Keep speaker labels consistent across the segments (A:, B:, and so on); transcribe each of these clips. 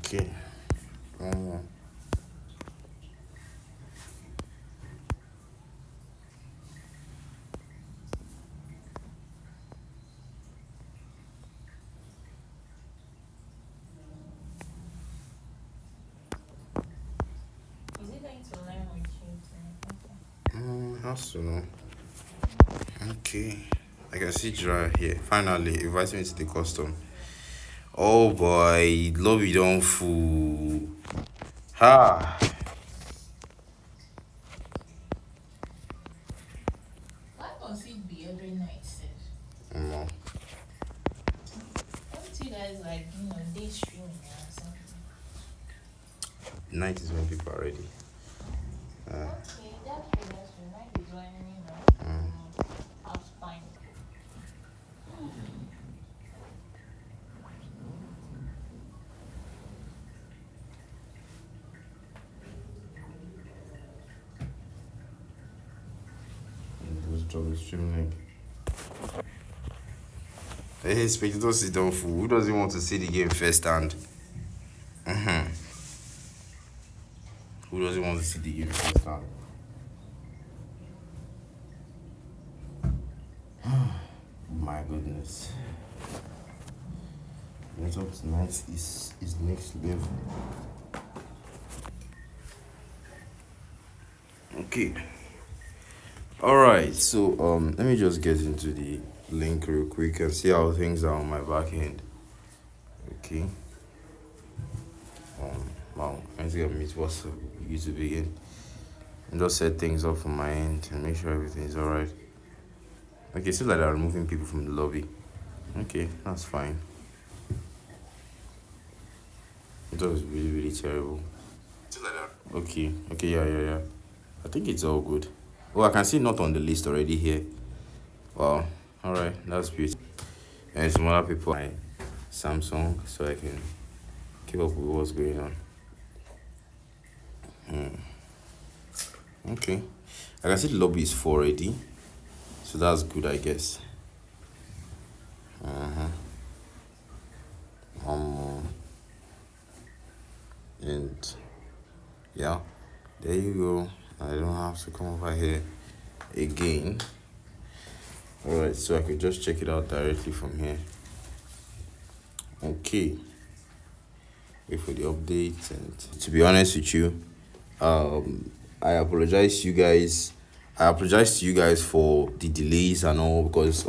A: Okay. Um,
B: Is he going to learn with you too?
A: has to know. Okay. I can see Jira here. Finally, invite me to the custom. Oh boy, lobby don't fool. Ha.
B: Why must it be every night, Seth?
A: No.
B: Don't you guys like, day streaming or something?
A: Night is when people are ready.
B: Okay, that's true. Night is when, have time.
A: Just drop the stream link. Hey, spectators sit down fool. Who doesn't want to see the game first hand? Who doesn't want to see the game first hand? My goodness. Network tonight is next level. Okay. Alright, so let me just get into the link real quick and see how things are on my back end. Okay. Wow, let's get me what's you to begin. And just set things up from my end and make sure everything is alright. Okay, so like they're removing people from the lobby. Okay, that's fine. It was really, really terrible. Okay, yeah. I think it's all good. Oh, I can see not on the list already here. Wow, alright, that's beautiful. And some other people, my Samsung, so I can keep up with what's going on. Okay, I can see the lobby is full already, so that's good, I guess. And yeah, there you go. I don't have to come over here again. Alright, so I could just check it out directly from here. Okay, wait for the updates. And to be honest with you, I apologize to you guys. I apologize to you guys for the delays and all, because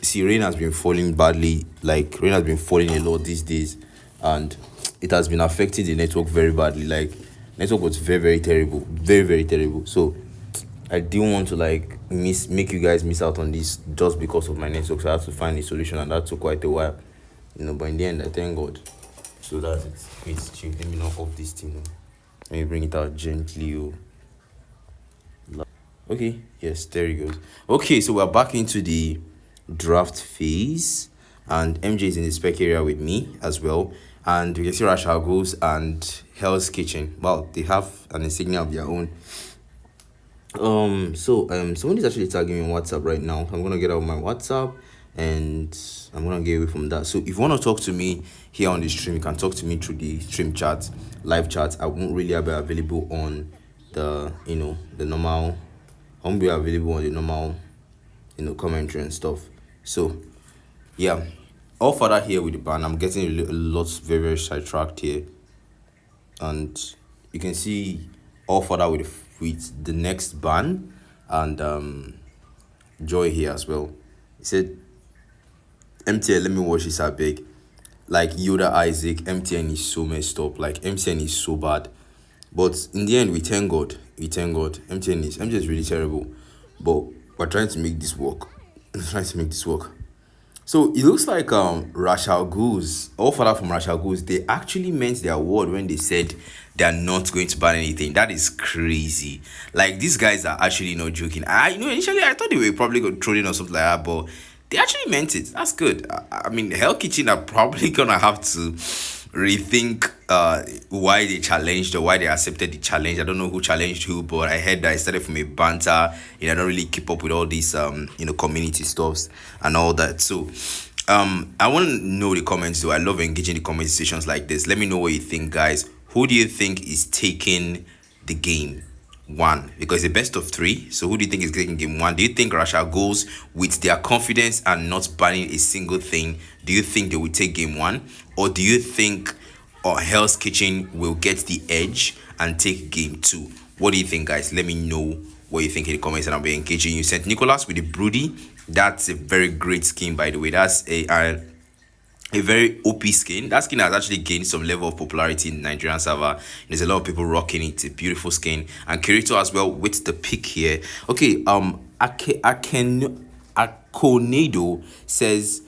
A: see, rain has been falling badly. Like, rain has been falling a lot these days, and it has been affecting the network very badly. Like, network was very, very terrible, very, very terrible. So I didn't want to like make you guys miss out on this just because of my network. So I had to find a solution, and that took quite a while. But in the end, I thank God. So that's it. It's chill. Let me not off this thing. Let me bring it out gently. Okay, yes, there he goes. Okay, so we're back into the draft phase, and MJ is in the spec area with me as well. And we can see Ras'AL, Ghuls, and Hell's Kitchen. Well, they have an insignia of their own. Somebody's actually tagging me on WhatsApp right now. I'm gonna get out my WhatsApp and I'm gonna get away from that. So if you want to talk to me here on the stream, you can talk to me through the stream chat, live chat. I won't really be available on the the normal. I won't be available on the normal commentary and stuff. So yeah, Allfather here with the band. I'm getting a lot very, very sidetracked here, and you can see Allfather with the next ban, and Joy here as well. He said, MTN, let me watch this big. Like Yoda Isaac, MTN is so messed up. Like MTN is so bad. But in the end, we thank God. We thank God. MTN is really terrible. But we're trying to make this work. We're trying to make this work. So it looks like Ras'AL Ghuls, Allfather from Ras'AL Ghuls, they actually meant their word when they said they're not going to ban anything. That is crazy. Like, these guys are actually not joking. Initially I thought they were probably trolling or something like that, but they actually meant it. That's good. I mean, Hell Kitchen are probably gonna have to rethink why they challenged or why they accepted the challenge. I don't know who challenged who, but I heard that it started from a banter. I don't really keep up with all these community stuffs and all that. So I want to know the comments though. I love engaging the comment sessions like this. Let me know what you think, guys. Who do you think is taking the game one? Because it's a best of three. So who do you think is taking game one? Do you think Ras'AL goes with their confidence and not banning a single thing? Do you think they will take game one, or do you think Hell's Kitchen will get the edge and take game two? What do you think, guys? Let me know what you think in the comments, and I'll be engaging you. St. Nicholas with the Broody. That's a very great skin, by the way. That's a very OP skin. That skin has actually gained some level of popularity in Nigerian server. There's a lot of people rocking it. It's a beautiful skin. And Kirito as well with the pick here. Okay, Akonado says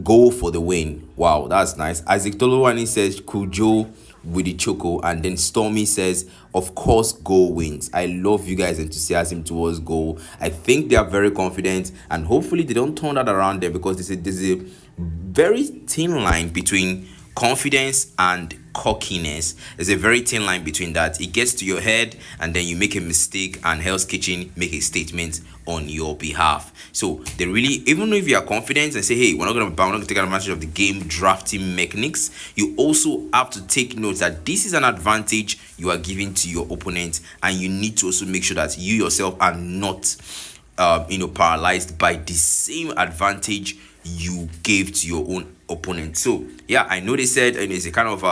A: go for the win. Wow, that's nice. Isaac Tolowani says Cooljoe with the choco, and then Stormy says of course goal wins. I love you guys' enthusiasm towards goal. I think they are very confident, and hopefully they don't turn that around there, because there's a very thin line between confidence and cockiness. There's a very thin line between that. It gets to your head and then you make a mistake, and Hell's Kitchen make a statement on your behalf. So they really, even if you are confident and say, hey, we're not going to take advantage of the game drafting mechanics, you also have to take note that this is an advantage you are giving to your opponent, and you need to also make sure that you yourself are not paralyzed by the same advantage you gave to your own opponent. So yeah, I know they said it's a kind of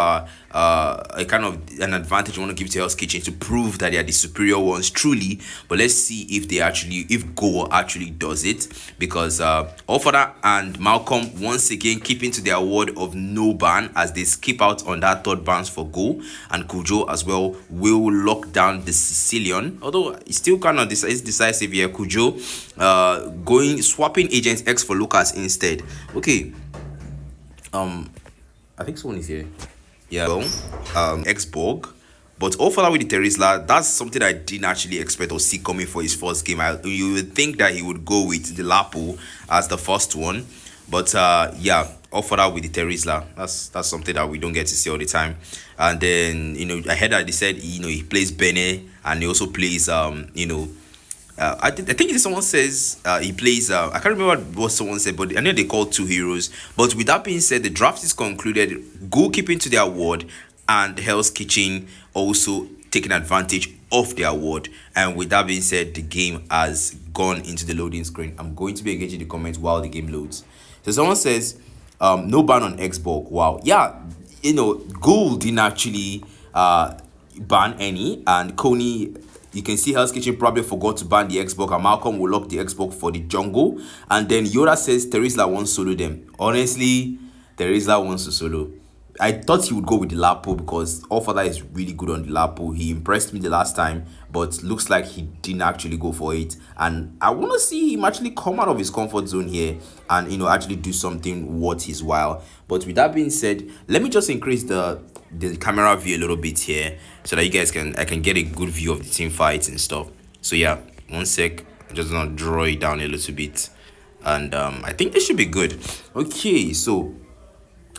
A: an advantage you want to give to Hell's Kitchen to prove that they are the superior ones truly. But let's see if Go actually does it, because Allfather and Malcolm once again keeping to their word of no ban as they skip out on that third ban for Go, and Cooljoe as well will lock down the Sicilian, although it's still kind of decisive here. Cooljoe swapping Agent X for Lucas instead. Okay, I think someone is here. Yeah, well, Xborg. But Allfather with the Terizla, that's something I didn't actually expect or see coming for his first game. You would think that he would go with the Lapo as the first one. But yeah, Allfather with the Terizla, that's something that we don't get to see all the time. And then, I heard that they said, he plays Bene, and he also plays, I think someone says he plays I can't remember what someone said, but I know they called two heroes. But with that being said, the draft is concluded. Go keeping to their word, and Hell's Kitchen also taking advantage of their word. And with that being said, the game has gone into the loading screen. I'm going to be engaging the comments while the game loads. So someone says no ban on Xbox. Wow, yeah, Ghuls didn't actually ban any, and Coney, you can see Hell's Kitchen probably forgot to ban the Xbox, and Malcolm will lock the Xbox for the jungle. And then Yoda says Terizla wants solo them. Honestly, Terizla wants to solo. I thought he would go with the Lapo, because Allfather is really good on the Lapo. He impressed me the last time, but looks like he didn't actually go for it. And I want to see him actually come out of his comfort zone here and, actually do something worth his while. But with that being said, let me just increase the camera view a little bit here, so that you guys I can get a good view of the team fights and stuff. So yeah, one sec, I'm just gonna draw it down a little bit, and I think this should be good. Okay, so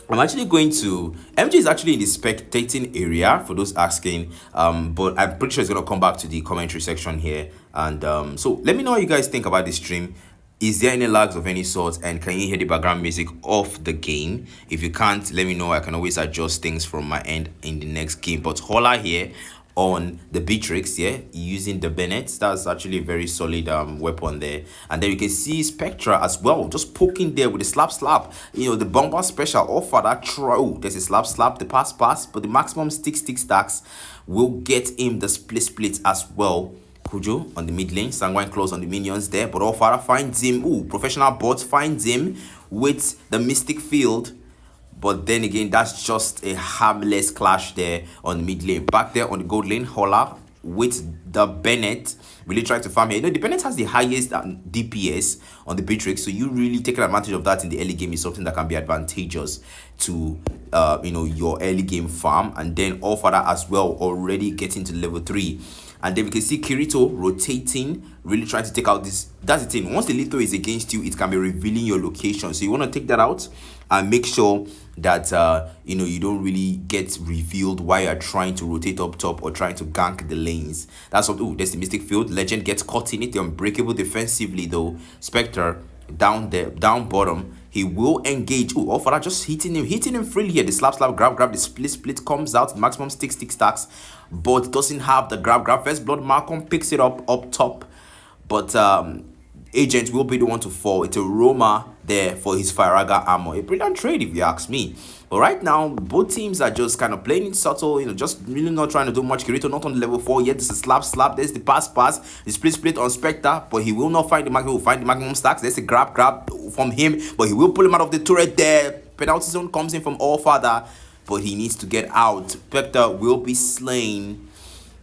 A: I'm actually going to MJ is actually in the spectating area for those asking, but I'm pretty sure it's gonna come back to the commentary section here. And so let me know what you guys think about this stream. Is there any lags of any sort, and can you hear the background music of the game? If you can't, let me know. I can always adjust things from my end in the next game. But Holla here on the Beatrix, yeah, using the Bennett. That's actually a very solid weapon there. And then you can see Spectra as well, just poking there with the slap, the bumper special offer that throw. There's a slap, the pass, but the maximum stick stacks will get him the split as well. Cooljoe on the mid lane, Sanguine Claws on the minions there, but Allfather finds him. Professional bot finds him with the Mystic Field. But then again, that's just a harmless clash there on the mid lane. Back there on the gold lane, Holla with the Bennett really trying to farm here. The Bennett has the highest DPS on the Beatrix, so you really taking advantage of that in the early game is something that can be advantageous to your early game farm. And then Allfather as well already getting to level 3. And then we can see Kirito rotating, really trying to take out this. That's the thing. Once the Lito is against you, it can be revealing your location. So you want to take that out and make sure that you don't really get revealed while you're trying to rotate up top or trying to gank the lanes. That's what. There's the Mystic Field. Legend gets caught in it. The Unbreakable defensively though. Spectre down there, down bottom. He will engage. Oh, Allfather just hitting him freely here. The slap, grab, the split comes out. Maximum stick, stacks, but doesn't have the grab. First blood, Malcolm picks it up top, but Agent will be the one to fall. It's a Roma there for his Firaga armor. A brilliant trade if you ask me. But right now, both teams are just kind of playing it subtle, just really not trying to do much. Kirito not on level 4 yet. This is slap. There's the pass. The split on Spectre, but he will not find the maximum. He will find the maximum stacks. There's a grab from him, but he will pull him out of the turret there. Penalty zone comes in from Allfather, but he needs to get out. Spectre will be slain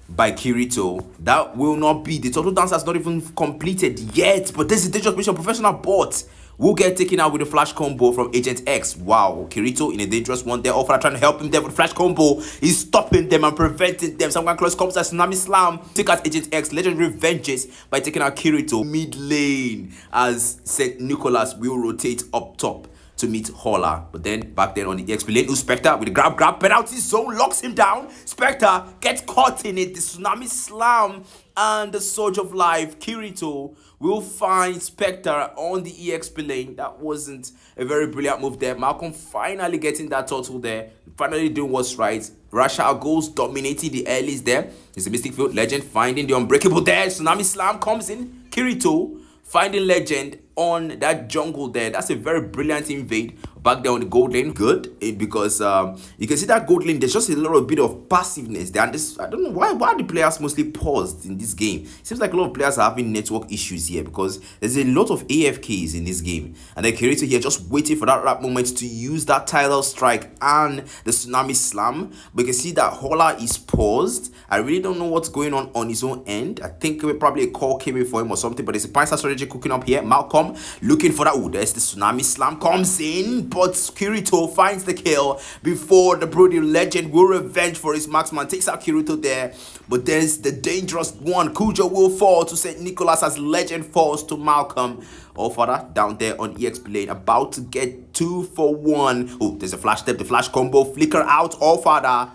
A: by Kirito. That will not be. The total dance has not even completed yet, but this is dangerous mission. Professional bot will get taken out with a flash combo from Agent X. Wow, Kirito in a dangerous one there. Allfather trying to help him there with flash combo. He's stopping them and preventing them. Someone close comes as Tsunami Slam. Take out Agent X. Legend revenges by taking out Kirito mid lane as St. Nicholas will rotate up top to meet Holler. But then back then on the EXP lane, Spectre with the grab penalty zone locks him down. Spectre gets caught in it. The Tsunami Slam and the Surge of Life. Kirito will find Spectre on the EXP lane. That wasn't a very brilliant move there. Malcolm finally getting that turtle there. Finally doing what's right. Ras'AL Ghuls dominating the earlys there. It's a Mystic Field Legend finding the Unbreakable there. Tsunami Slam comes in. Kirito finding Legend on that jungle there. That's a very brilliant invade back there on the gold lane. Good, because you can see that gold lane, there's just a little bit of passiveness there. And this, I don't know why the players mostly paused in this game. Seems like a lot of players are having network issues here, because there's a lot of AFKs in this game. And the Kirito here just waiting for that right moment to use that tidal strike and the Tsunami Slam. But you can see that Holler is paused. I really don't know what's going on his own end. I think probably a call came in for him or something, but there's a Pincer strategy cooking up here. Malcolm looking for that. Oh, there's the Tsunami Slam comes in, but Kirito finds the kill before the Brody Legend will revenge for his marksman. Takes out Kirito there, but there's the dangerous one. Cooljoe will fall to St. Nicholas as Legend falls to Malcolm. Allfather down there on EXP lane, about to get 2 for 1. Oh, there's a flash step, the flash combo, flicker out. Allfather,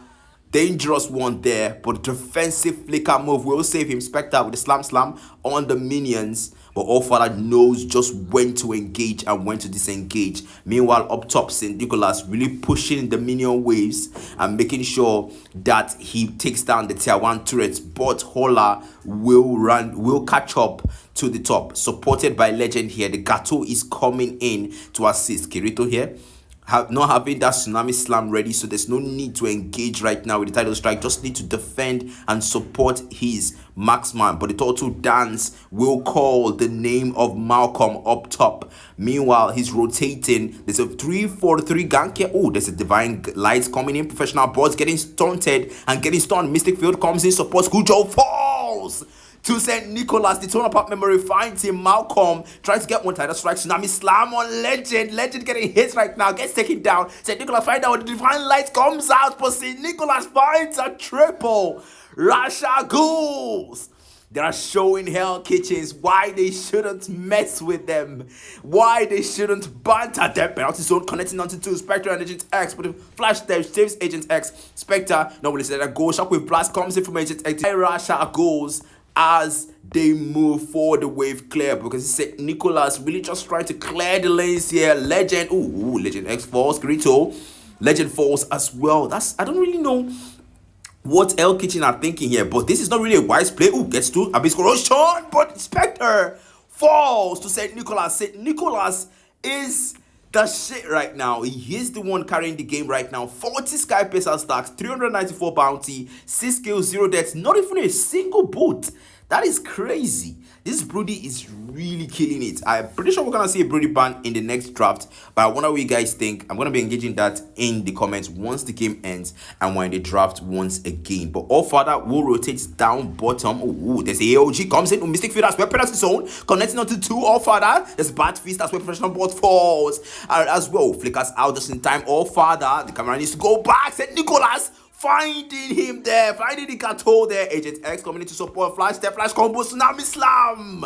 A: dangerous one there, but defensive flicker move will save him. Spectre with the slam on the minions, but Allfather knows just when to engage and when to disengage. Meanwhile, up top, St. Nicholas really pushing the minion waves and making sure that he takes down the tier 1 turrets, but Holler will catch up to the top, supported by Legend here. The Gato is coming in to assist. Kirito here not having that Tsunami Slam ready, so there's no need to engage right now with the title strike. Just need to defend and support his marksman. But the Turtle Dance will call the name of Malcolm up top. Meanwhile, he's rotating. There's a 3-4-3 gank here. Oh, there's a Divine Lights coming in. Professional bots getting stunted and getting stunned. Mystic Field comes in, supports. Cooljoe falls to St. Nicholas. The turn apart memory finds him. Malcolm tries to get one title strike. Tsunami Slam on Legend. Legend getting hit right now. Gets taken down. St. Nicholas finds out. The Divine Light comes out, but St. Nicholas finds a triple. Ras'AL Ghuls. They are showing Hell Kitchens why they shouldn't mess with them. Why they shouldn't banter them. Penalty zone connecting onto 2. Spectre and Agent X. But the flash there saves Agent X. Spectre, nobody said that goal. Shockwave Blast comes in from Agent X. Ras'AL Ghuls as they move forward the wave clear, because St. Nicholas really just trying to clear the lanes here. Legend, Legend X falls. Kirito, Legend falls as well. I don't really know what El Kitchen are thinking here, but this is not really a wise play. Gets to Abyss Corrosion, but Spectre falls to St. Nicholas. St. Nicholas is the shit right now. He is the one carrying the game right now. 40 Sky Pacer stacks, 394 bounty, 6 kills, 0 deaths, not even a single boot. That is crazy. This Brody is really killing it. I'm pretty sure we're gonna see a Brody ban in the next draft, but I wonder what you guys think. I'm gonna be engaging that in the comments once the game ends and when the draft once again. But Allfather will rotate down bottom. There's AOG comes in. Mystic Field as well. Penalty zone connecting onto 2. Allfather. There's Bat Feast as well. Professional bot falls as well. Flickers out just in time. Allfather. The camera needs to go back. St. Nicholas finding him there, finding the Gato there. Agent X coming in to support. Flash step, flash combo, Tsunami Slam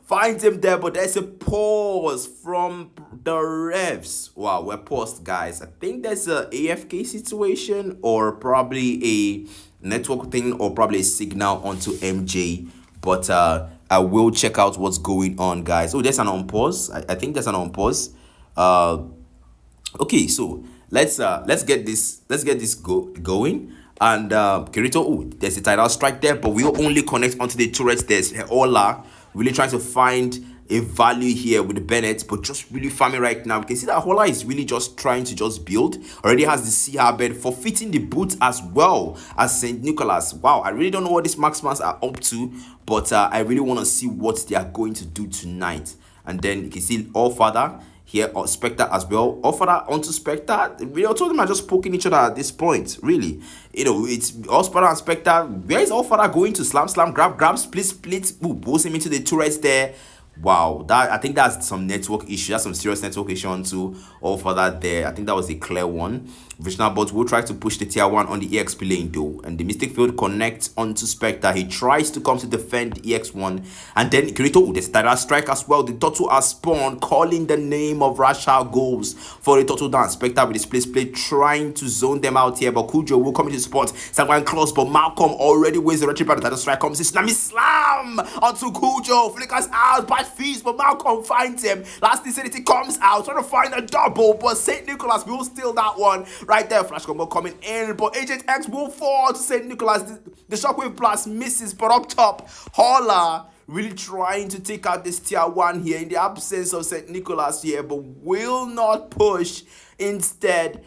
A: finds him there, but there's a pause from the refs. Wow, we're paused, guys. I think there's a AFK situation or probably a network thing or probably a signal onto MJ, but I will check out what's going on, guys. There's an on pause. I think there's an on pause. Okay, so let's get this going. And Kirito, oh, there's a tidal strike there, but we'll only connect onto the turrets. There's Ola really trying to find a value here with the Bennett, but just really farming right now. We can see that Hola is really just trying to just build. Already has the sea harbor, forfeiting the boots as well as St. Nicholas. Wow, I really don't know what these marksmans are up to, but I really want to see what they are going to do tonight. And then you can see Allfather here, or Spectre as well. Allfather onto Spectre. Really, all of them are just poking each other at this point. Really, it's Allfather and Spectre. Where is Allfather going to? Slam, grab, split. Ooh, pulls him into the turrets there. Wow, I think that's some network issue. That's some serious network issue onto Allfather there. I think that was a clear one. Visional bot will try to push the tier 1 on the EXP lane though, and the Mystic Field connects onto Spectre. He tries to come to defend the EX1, and then Kirito, the Tidal Strike as well. The turtle has spawned, calling the name of Ras'AL Ghuls for the turtle down. Spectre with his play trying to zone them out here, but Cooljoe will come into support. Someone close, but Malcolm already wins the retrieval. The Tidal Strike comes in, Tsunami Slam onto Cooljoe, flickers out, bad feast, but Malcolm finds him. Last Insanity comes out, trying to find a double, but St. Nicholas will steal that one. Right there, flash combo coming in, but Agent X will fall to St. Nicholas. The shockwave blast misses, but up top, Hola really trying to take out this tier 1 here in the absence of St. Nicholas here, but will not push. Instead,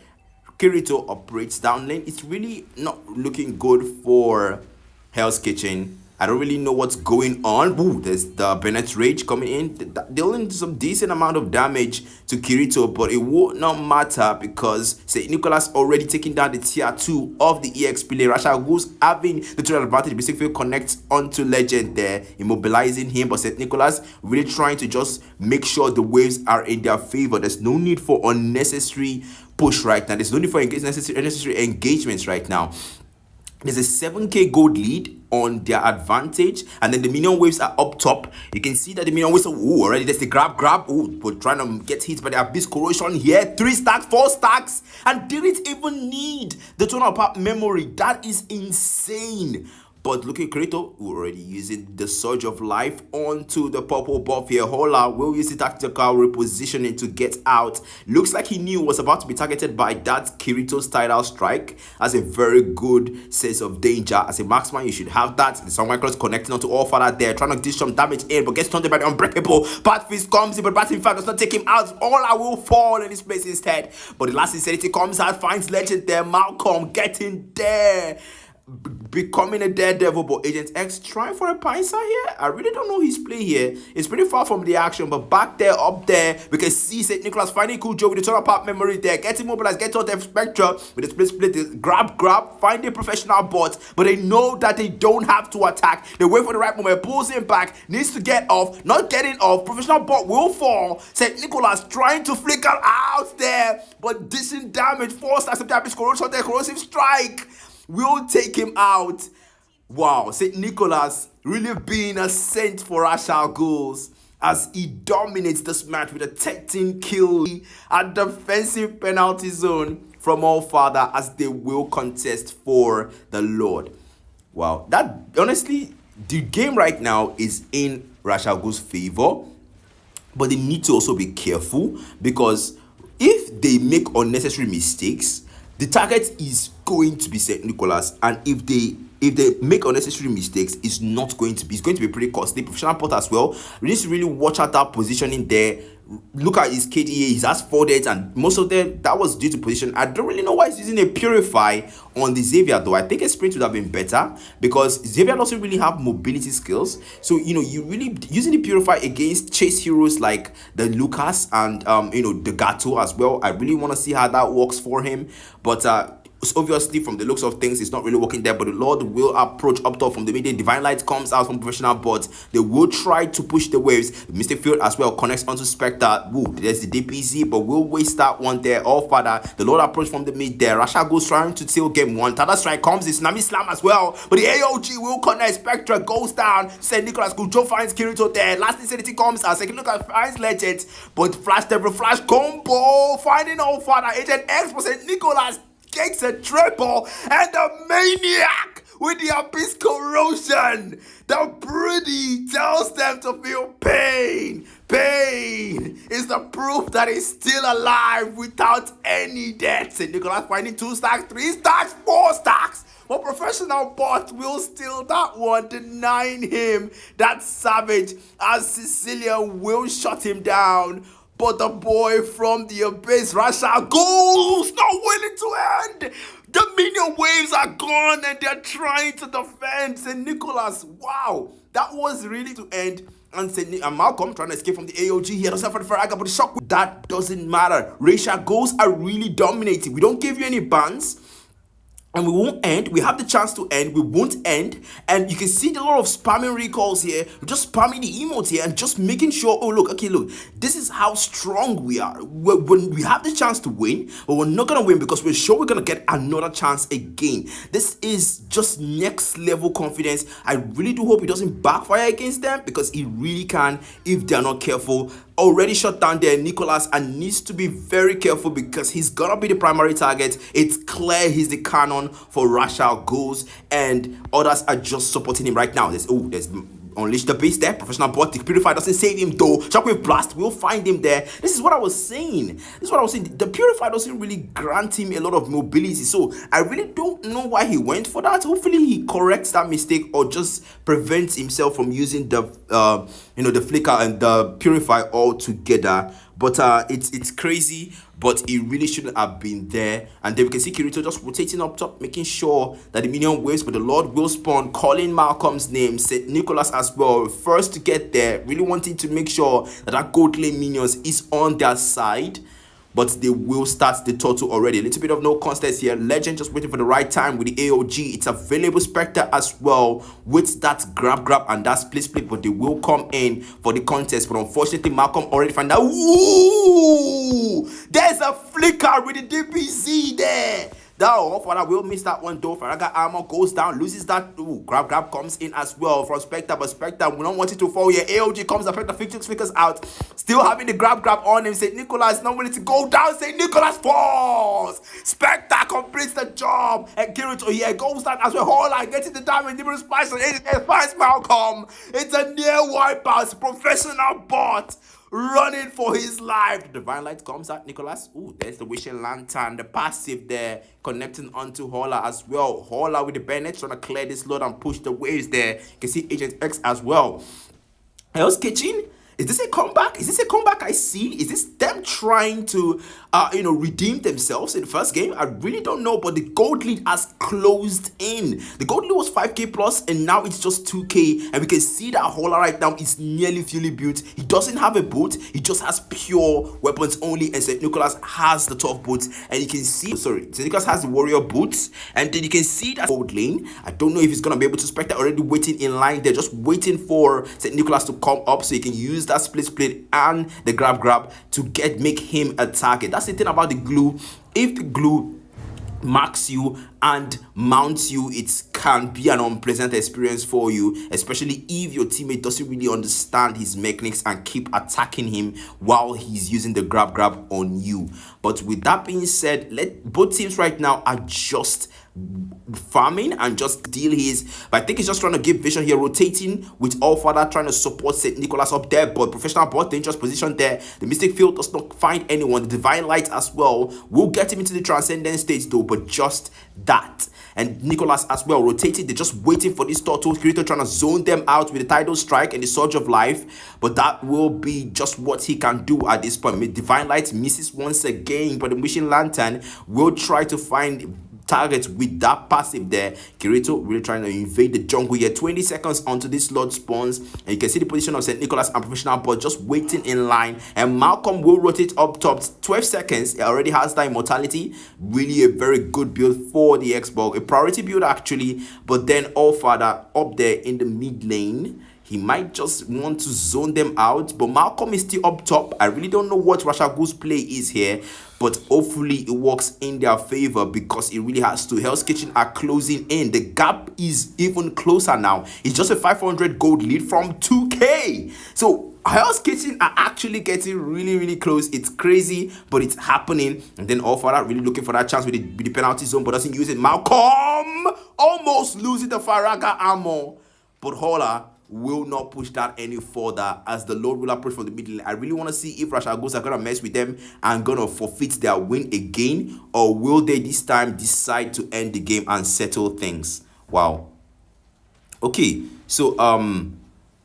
A: Kirito operates down lane. It's really not looking good for Hell's Kitchen. I don't really know what's going on. Ooh, there's the Bennett Rage coming in, dealing some decent amount of damage to Kirito, but it will not matter because St. Nicholas already taking down the tier 2 of the EXP lane. Ras'AL Ghuls having the turret advantage. Mystic Field connects onto Legend there, immobilizing him, but St. Nicholas really trying to just make sure the waves are in their favor. There's no need for unnecessary push right now. There's no need for unnecessary engagements right now. There's a 7k gold lead on their advantage, and then the minion waves are up top. You can see that the minion waves are already there's the grab. But trying to get hit by the abyss corrosion here. 3 stacks, 4 stacks, and didn't even need the tonal part memory. That is insane. But look at Kirito, who already using the Surge of Life onto the purple buff here. Hola will use the tactical repositioning to get out. Looks like he knew was about to be targeted by that Kirito's Tidal Strike. That's a very good sense of danger. As a marksman, you should have that. The Sunlight Cross connecting onto Allfather there, trying to dish some damage in, but gets taunted by the Unbreakable. Bad Fist comes in, but Bad Fist does not take him out. All will fall in his place instead. But the last Insanity comes out, finds Legend there. Malcolm getting there, becoming a daredevil, but Agent X trying for a pincer here. I really don't know his play here. It's pretty far from the action, but back there, up there, we can see St. Nicholas finding Cooljoe with the turn apart memory there, getting mobilized, get out of Spectre with the split, grab, find a professional bot, but they know that they don't have to attack. They wait for the right moment, pulls him back, needs to get off, not getting off, professional bot will fall. St. Nicholas trying to flicker out there, but dishing damage, 4 stacks of damage, corrosive strike will take him out. Wow, St. Nicholas really being a saint for Ras'AL Ghuls as he dominates this match with a 13 kill at defensive penalty zone from Allfather as they will contest for the Lord. Wow, that honestly, the game right now is in Ras'AL Ghuls' favor, but they need to also be careful because if they make unnecessary mistakes, the target is going to be St. Nicholas, and if they make unnecessary mistakes, it's going to be pretty costly. Professional pot as well. We need to really watch out that positioning there. Look at his KDA, he has 4 deaths, and most of them that was due to position. I don't really know why he's using a Purify on the Xavier though. I think a Sprint would have been better because Xavier doesn't really have mobility skills. So you really using the Purify against chase heroes like the Lucas and the Gato as well. I really want to see how that works for him, but obviously from the looks of things it's not really working there. But the Lord will approach up top from the middle. Divine Light comes out from professional bots. They will try to push the waves. The Mystic Field as well connects onto Spectre. Woo, there's the DPZ, but we'll waste that one there. Allfather, the Lord approach from the mid there. Ras'AL Ghuls trying to steal game 1. Tada Strike comes, the Tsunami Slam as well, but the AOG will connect. Spectre goes down. St. Nicholas, Cooljoe finds Kirito there. Last Insanity comes out. Second Nicholas finds Legend, but Flash Devil Flash combo finding Allfather. Agent X for St. Nicholas takes a triple, and the Maniac with the Abyss Corrosion. The Broody tells them to feel pain. Pain is the proof that he's still alive without any deaths. And Nicholas finding 2 stacks, 3 stacks, 4 stacks. But professional bot will steal that one, denying him that savage as Sicilian will shut him down. But the boy from the abyss, Ras'AL, Ghuls, not willing to end. The minion waves are gone and they're trying to defend. St. Nicholas, wow, that was really to end. And Malcolm trying to escape from the AOG. He doesn't have the Farraga, but the shock. That doesn't matter. Ras'AL Ghuls are really dominating. We don't give you any bans. And we won't end. We have the chance to end. We won't end. And you can see the lot of spamming recalls here. We're just spamming the emotes here and just making sure, oh, look, okay, look, this is how strong we are. When we have the chance to win, but we're not going to win because we're sure we're going to get another chance again. This is just next level confidence. I really do hope it doesn't backfire against them because it really can if they're not careful. Already shut down there, Nicholas, and needs to be very careful because he's gonna be the primary target. It's clear he's the cannon for Ras'AL Ghuls, and others are just supporting him right now. There's Unleash the Beast there. Professional bot. The Purifier doesn't save him though. Shockwave Blast will find him there. This is what I was saying. The Purifier doesn't really grant him a lot of mobility. So I really don't know why he went for that. Hopefully he corrects that mistake or just prevents himself from using the the flicker and the Purifier altogether. But it's crazy, but it really shouldn't have been there. And then we can see Kirito just rotating up top, making sure that the minion waves, but the Lord will spawn, calling Malcolm's name, St. Nicholas as well, first to get there, really wanting to make sure that gold lane minions is on their side. But they will start the turtle already. A little bit of no contest here. Legend just waiting for the right time with the AOG. It's available. Spectre as well with that grab and that split. But they will come in for the contest. But unfortunately, Malcolm already found out. Ooh! There's a flicker with the DPZ there. Allfather will miss that one though. Farraga armor goes down, loses that. Ooh, grab comes in as well from Spectre, but Spectre will not want it to fall here. AOG comes, affect the flickers out, still having the grab on him. St. Nicholas not willing to go down. St. Nicholas falls. Spectre completes the job, and Kirito here goes down as well. Hola getting the damage, different spice, and it finds Malcolm. It's a near wipeout. Professional bot running for his life. The divine light comes out, Nicholas. Ooh, there's the wishing lantern, the passive there, connecting onto Hola as well. Hola with the Bennett trying to clear this load and push the waves there. You can see Agent X as well. Hell's Kitchen. Is this a comeback? Is this a comeback I see? Is this them trying to, redeem themselves in the first game? I really don't know, but the gold lead has closed in. The gold lead was 5k plus, and now it's just 2k, and we can see that Hola right now is nearly fully built. He doesn't have a boot. He just has pure weapons only, and St. Nicholas has the tough boots, and you can see, St. Nicholas has the warrior boots, and then you can see that gold lane. I don't know if he's going to be able to Spectre already waiting in line. They're just waiting for St. Nicholas to come up so he can use that split and the grab to make him a target. That's the thing about the glue. If the glue marks you and mounts you, it can be an unpleasant experience for you, especially if your teammate doesn't really understand his mechanics and keep attacking him while he's using the grab on you. But with that being said, let both teams right now are just farming and just deal his, but I think he's just trying to give vision here, rotating with Allfather trying to support St. Nicholas up there, but professional bot dangerous position there. The mystic field does not find anyone. The divine light as well will get him into the transcendent stage though, but just that. And Nicholas as well rotating. They're just waiting for this turtle. Kirito trying to zone them out with the tidal strike and the surge of life, but that will be just what he can do at this point. Divine light misses once again, but the wishing lantern will try to find targets with that passive there. Kirito really trying to invade the jungle here. 20 seconds onto this Lord spawns, and you can see the position of St. Nicholas and professional bot just waiting in line, and Malcolm will rotate up top. 12 seconds. He already has that immortality. Really a very good build for the Xbox, a priority build actually. But then Allfather up there in the mid lane, he might just want to zone them out, but Malcolm is still up top. I really don't know what Ras'AL Ghuls' play is here, but hopefully it works in their favor because it really has to. Hell's Kitchen are closing in. The gap is even closer now. It's just a 500 gold lead from 2k. So Hell's Kitchen are actually getting really close. It's crazy, but it's happening. And then Allfather really looking for that chance with the penalty zone, but doesn't use it. Malcolm almost losing the Farraga armor, but Hola will not push that any further as the Lord will approach from the mid lane. I really want to see if Ras'AL Ghuls are gonna mess with them and gonna forfeit their win again, or will they this time decide to end the game and settle things? Wow. Okay, so and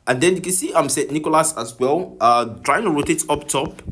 A: then you can see St. Nicholas as well, trying to rotate up top,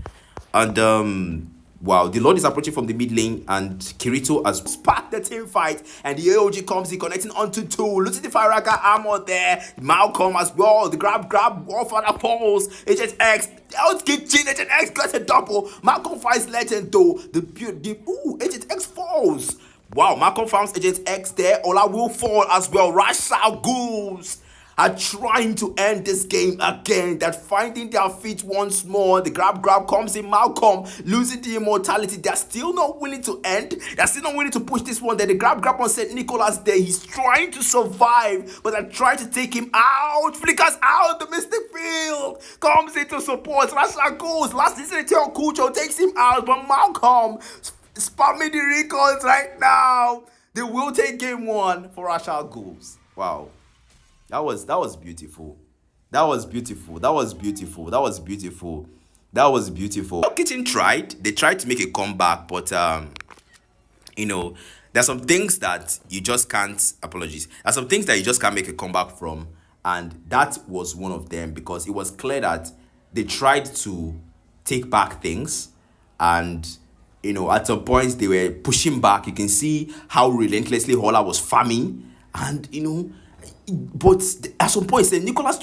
A: and wow, the Lord is approaching from the mid lane, and Kirito has sparked the team fight, and the AOG comes in connecting onto two, losing the Firaka armor there. Malcolm as well, the grab, Allfather falls, Agent X, out kitchen, Agent X gets a double. Malcolm finds Legend though, Agent X falls. Wow, Malcolm finds Agent X there. Ola will fall as well. Ras'AL Ghuls are trying to end this game again. They're finding their feet once more. The grab comes in. Malcolm losing the immortality. They're still not willing to end. They're still not willing to push this one. Then the grab on St. Nicholas there. He's trying to survive, but they're trying to take him out. Flickers out. The Mystic Field comes in to support. Ras'AL Ghuls. Last season, Cooljoe takes him out, but Malcolm spamming the recalls right now. They will take game one for Ras'AL Ghuls. Wow. That was beautiful. That was beautiful. Kitchen tried. They tried to make a comeback, but there's some things that you just can't. Apologies. There's some things that you just can't make a comeback from, and that was one of them, because it was clear that they tried to take back things, and at some points they were pushing back. You can see how relentlessly Holla was farming, and but at some point, Nicholas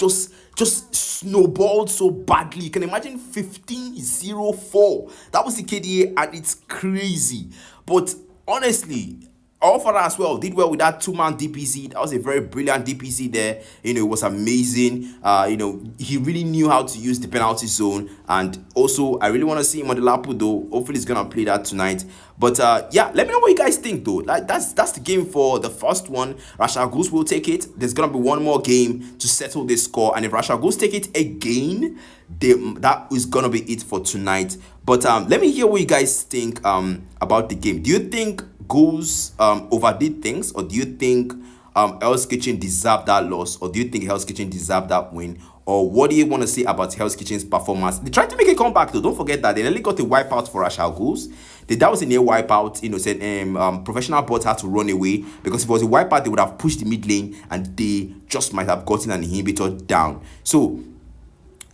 A: just snowballed so badly. You can imagine 15-0-4. That was the KDA, and it's crazy. But honestly, Allfather as well did well with that 2-man DPZ. That was a very brilliant DPZ there. It was amazing. He really knew how to use the penalty zone. And also, I really want to see him on the Lapu though. Hopefully, he's gonna play that tonight. But yeah, let me know what you guys think though. Like that's the game for the first one. Ras'AL Ghuls will take it. There's gonna be one more game to settle this score. And if Ras'AL Ghuls take it again, that is gonna be it for tonight. But let me hear what you guys think about the game. Do you think Ghuls overdid things, or do you think Hell's Kitchen deserved that loss, or do you think Hell's Kitchen deserved that win? Or what do you want to say about Hell's Kitchen's performance? They tried to make a comeback though. Don't forget that they nearly got a wipeout for Ras'AL Ghuls. That was a near wipeout. Said professional bots had to run away, because if it was a wipeout, they would have pushed the mid lane and they just might have gotten an inhibitor down. So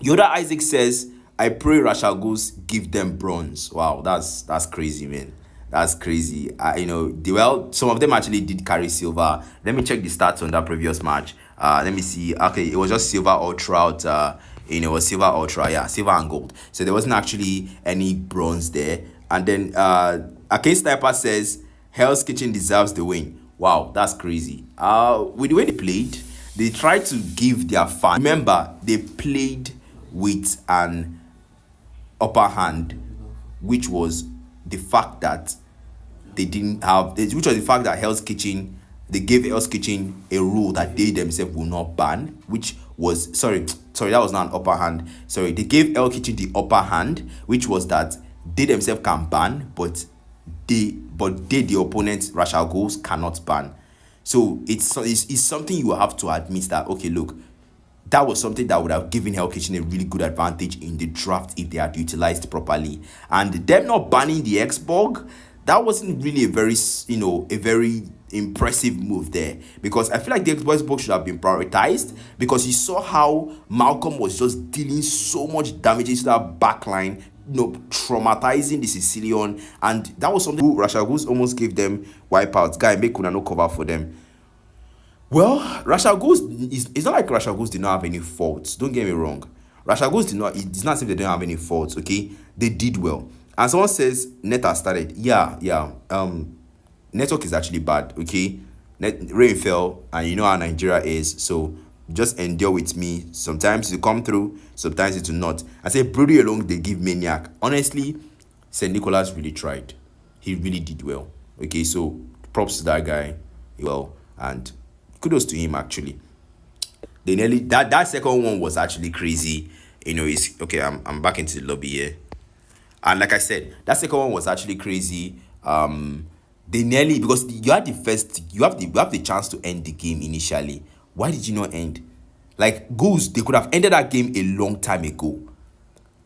A: Yoda Isaac says, I pray Ras'AL Ghuls give them bronze. Wow, that's crazy, man. That's crazy. Some of them actually did carry silver. Let me check the stats on that previous match. Let me see. Okay, it was just silver all throughout. It was silver ultra, yeah, silver and gold. So there wasn't actually any bronze there. And then Arcane Sniper says Hell's Kitchen deserves the win. Wow, that's crazy. With the way they played, they tried to give their fans. Remember, they played with an upper hand, which was the fact that they didn't have, which was the fact that Hell's Kitchen, they gave Hell's Kitchen a rule that they themselves will not ban, which was, sorry, that was not an upper hand. Sorry, they gave Hell's Kitchen the upper hand, which was that they themselves can ban, but the opponent, Ras'AL Ghuls, cannot ban. So it's something you have to admit that, okay, look, that was something that would have given Hell's Kitchen a really good advantage in the draft if they had utilized properly. And them not banning the Xborg, that wasn't really a very impressive move there, because I feel like the Xborg should have been prioritized, because you saw how Malcolm was just dealing so much damage into that backline, traumatizing the Sicilian, and that was something Ras'AL Ghuls almost gave them wipeouts. Guy, make una no cover for them. Well, Ras'AL Ghuls, it's not like Ras'AL Ghuls did not have any faults. Don't get me wrong. Ras'AL Ghuls it's not as if they didn't have any faults, okay? They did well. And someone says, net has started. Yeah. Network is actually bad, okay? Rain fell, and you know how Nigeria is, so just endure with me. Sometimes it will come through, sometimes it will not. I say, Brody alone, they give Maniac. Honestly, St. Nicholas really tried. He really did well. Okay, so props to that guy. Well, and kudos to him, actually. They nearly, that second one was actually crazy. It's okay. I'm back into the lobby here, and like I said, that second one was actually crazy. They nearly, because you have the chance to end the game initially. Why did you not end? Like Ghuls, they could have ended that game a long time ago.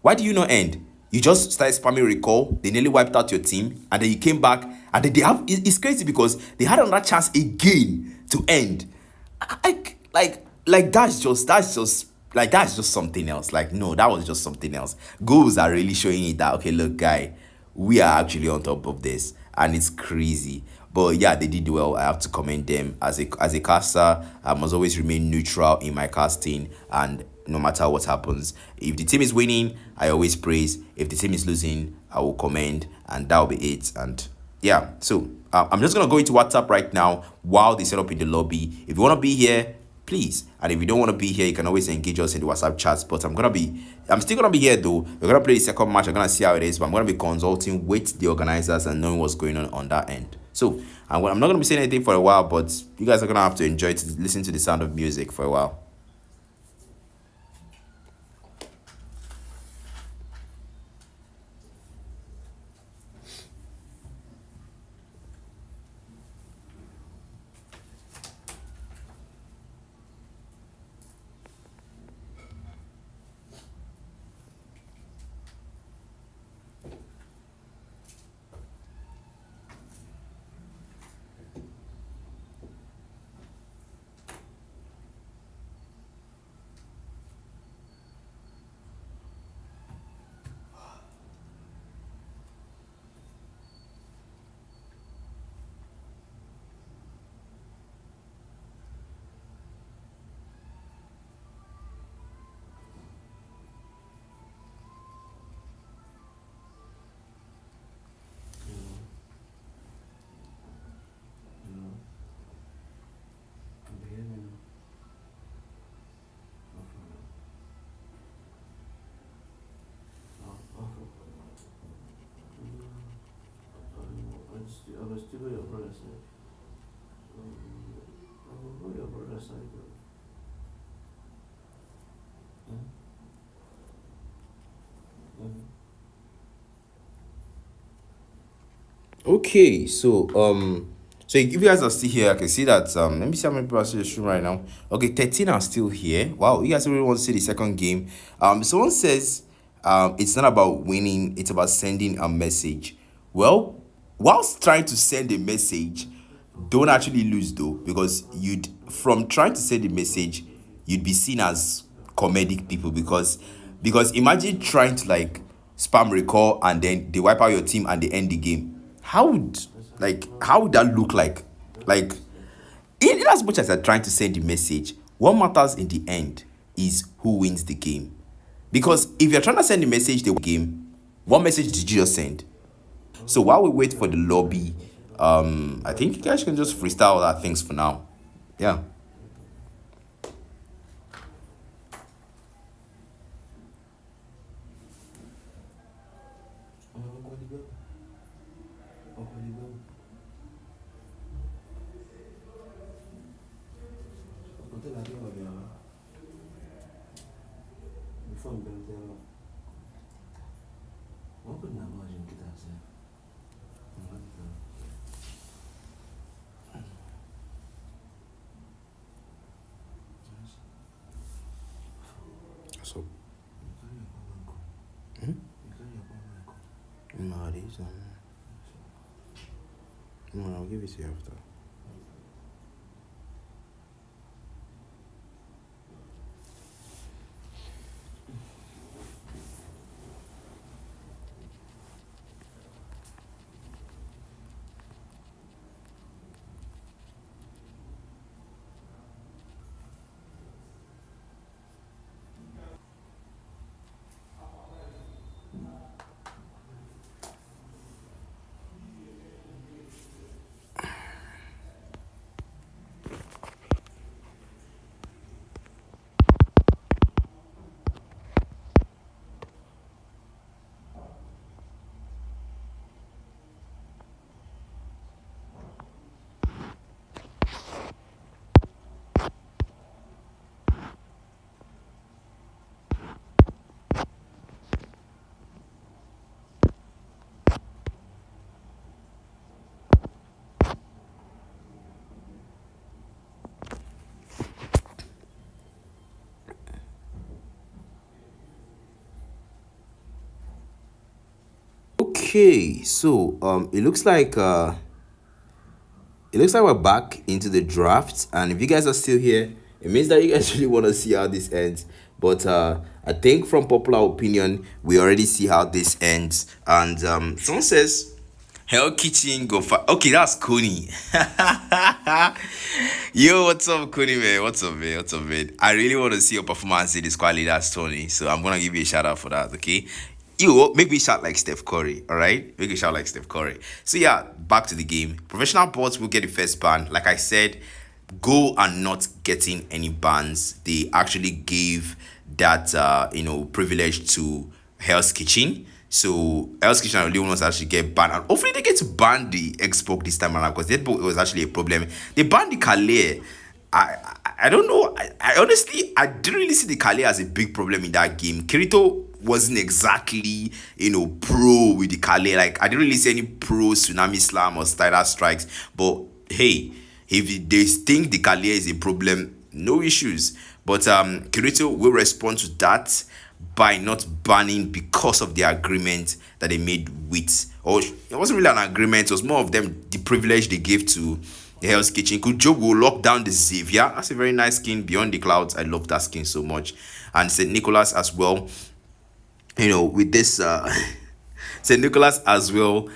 A: Why do you not end? You just started spamming recall, they nearly wiped out your team, and then you came back, and then they have it's crazy because they had another chance again to end. That's just something else. Like, no, that was just something else. Goals are really showing it that, okay, look, guy, we are actually on top of this, and it's crazy. But yeah, they did well. I have to commend them. As a caster, I must always remain neutral in my casting, and no matter what happens, if the team is winning, I always praise. If the team is losing, I will commend, and that'll be it. And yeah, so I'm just gonna go into WhatsApp right now while they set up in the lobby. If you want to be here, please, and if you don't want to be here, you can always engage us in the WhatsApp chats. But I'm still gonna be here though. We're gonna play the second match. I'm gonna see how it is, but I'm gonna be consulting with the organizers and knowing what's going on that end. So I'm not gonna be saying anything for a while, but you guys are gonna have to enjoy to listen to the sound of music for a while. Okay, so if you guys are still here, I can see that let me see how many people are still in the stream right now. Okay, 13 are still here. Wow, you guys really want to see the second game. Someone says it's not about winning, it's about sending a message. Well, whilst trying to send a message, don't actually lose though, because you'd from trying to send a message, you'd be seen as comedic people because imagine trying to like spam recall and then they wipe out your team and they end the game. How would that look like? Like, in as much as they're trying to send the message, what matters in the end is who wins the game. Because if you're trying to send the message the game, what message did you just send? So while we wait for the lobby, I think you guys can just freestyle that things for now. Yeah. So, no, these, no, I'll give it to you after. Okay, so it looks like we're back into the draft, and if you guys are still here, it means that you guys really want to see how this ends. But I think from popular opinion, we already see how this ends. And someone says, "Hell Kitchen go for." Okay, that's Coney. Yo, what's up, Coney man? What's up, man? What's up, man? I really want to see your performance in this quality that's Tony, so I'm gonna give you a shout out for that. Okay. You make me shout like Steph Curry, all right? Make me shout like Steph Curry. So yeah, back to the game. Professional bots will get the first ban. Like I said, Go are not getting any bans. They actually gave that privilege to Hell's Kitchen. So Hell's Kitchen are the only ones that actually get banned. And hopefully they get to ban the Xbox this time around because that book was actually a problem. They banned the Calais. I don't know. I honestly I didn't really see the Calais as a big problem in that game. Kirito wasn't exactly pro with the Calais. Like I didn't really see any pro tsunami slam or spider strikes. But hey, if they think the Calais is a problem, no issues. But Kirito will respond to that by not banning because of the agreement that they made with, or it wasn't really an agreement, it was more of them the privilege they gave to the Hell's Kitchen. Cooljoe will lock down the Xavier. That's a very nice skin, Beyond the Clouds. I love that skin so much. And St. Nicholas as well, with this St. Nicholas as well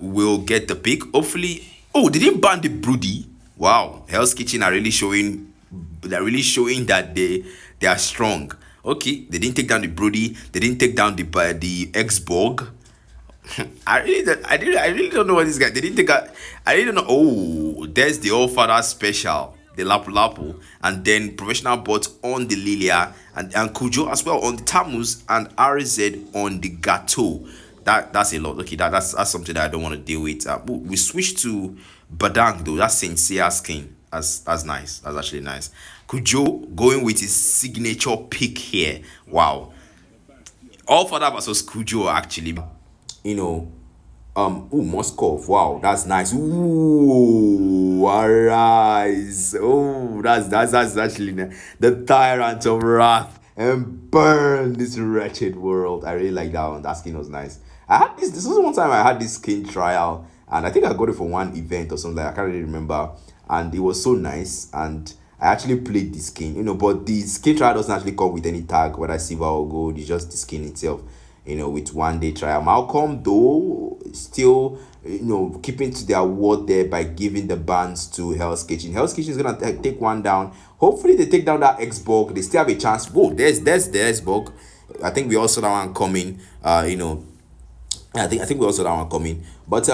A: will get the pick. Hopefully. Oh, they didn't ban the Broody. Wow, Hell's Kitchen are really showing that they are strong. Okay, they didn't take down the Broody, they didn't take down the X-Borg. I really don't know what this guy. They didn't take a. I really don't know. Oh, there's the Allfather special, the Lapu Lapu, and then professional bots on the Lilia, and Cooljoe as well on the Tamus, and RZ on the Gato. That's a lot. Okay, that's something that I don't want to deal with. We switch to Badang though. That's sincere skin. That's nice. That's actually nice. Cooljoe going with his signature pick here. Wow. Allfather versus Cooljoe actually. You know, Moskov. Wow, that's nice. Ooh, arise. Oh, that's actually the tyrant of wrath and burn this wretched world. I really like that one. That skin was nice. I had this was one time I had this skin trial, and I think I got it for one event or something. I can't really remember, and it was so nice. And I actually played the skin, but the skin trial doesn't actually come with any tag, whether silver or gold. It's just the skin itself, with 1 day trial. Malcolm, though, still, keeping to their word there by giving the bans to Hell's Kitchen. Hell's Kitchen is going to take one down. Hopefully, they take down that Xbox. They still have a chance. Whoa, there's the Xbox. I think we also saw that one coming. I think we also that one coming. But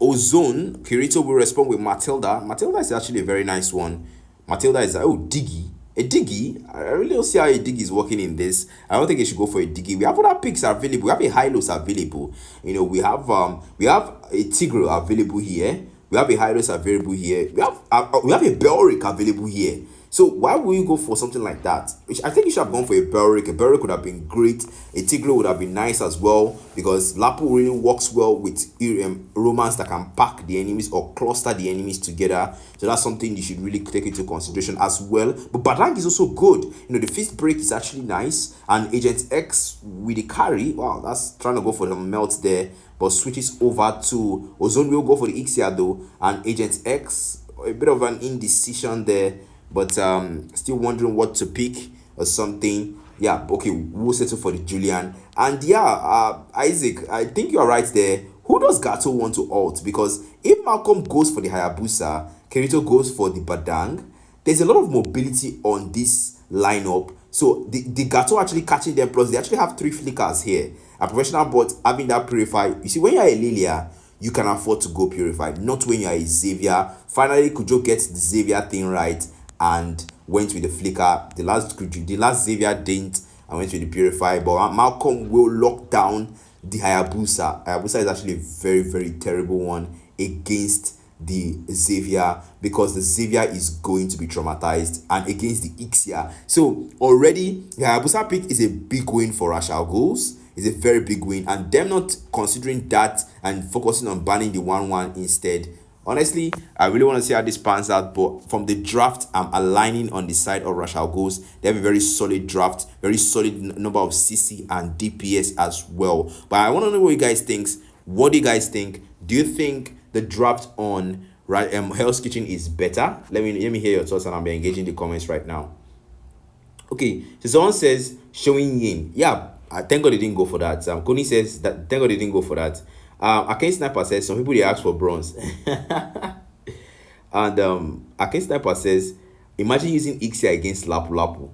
A: Ozone, Kirito will respond with Matilda. Matilda is actually a very nice one. Matilda is Diggy. A Diggy. I really don't see how a Diggy is working in this. I don't think it should go for a Diggy. We have other picks available. We have a Hylos available. We have a Tigro available here. We have a Hylos available here. We have a Belric available here. So why would you go for something like that? Which I think you should have gone for a Belric. A Belric would have been great. A Tigro would have been nice as well, because Lapu really works well with romance that can pack the enemies or cluster the enemies together. So that's something you should really take into consideration as well. But Badang is also good. The fist break is actually nice. And Agent X with the carry, wow, that's trying to go for the melt there, but switches over to Ozone. Will go for the Ixia though, and Agent X, a bit of an indecision there, but still wondering what to pick or something. Yeah, okay, we'll settle for the Julian. And yeah, Isaac, I think you're right there. Who does Gato want to ult? Because if Malcolm goes for the Hayabusa, Kirito goes for the Badang, there's a lot of mobility on this lineup. So the Gato actually catching them, plus they actually have 3 flickers here. A professional bot having that Purify. You see, when you're a Lilia, you can afford to go Purified, not when you're a Xavier. Finally, Cooljoe gets the Xavier thing right and went with the flicker. The last Xavier didn't and went with the Purify, but Malcolm will lock down the Hayabusa. Hayabusa is actually a very, very terrible one against the Xavier, because the Xavier is going to be traumatized, and against the Ixia. So already the Hayabusa pick is a big win for Ras'AL Ghuls. It's a very big win, and them not considering that and focusing on banning the 1-1 instead. Honestly, I really want to see how this pans out, but from the draft, I'm aligning on the side of Ras'AL Ghuls. They have a very solid draft, very solid number of CC and DPS as well. But I want to know what you guys think. What do you guys think? Do you think the draft on right Hell's Kitchen is better? Let me hear your thoughts, and I'll be engaging the comments right now. Okay, so someone says showing yin. Yeah, thank God they didn't go for that. Connie says that thank God they didn't go for that. Arcane Sniper says some people they ask for bronze. And Arcane Sniper says, imagine using Ixia against Lapu Lapu.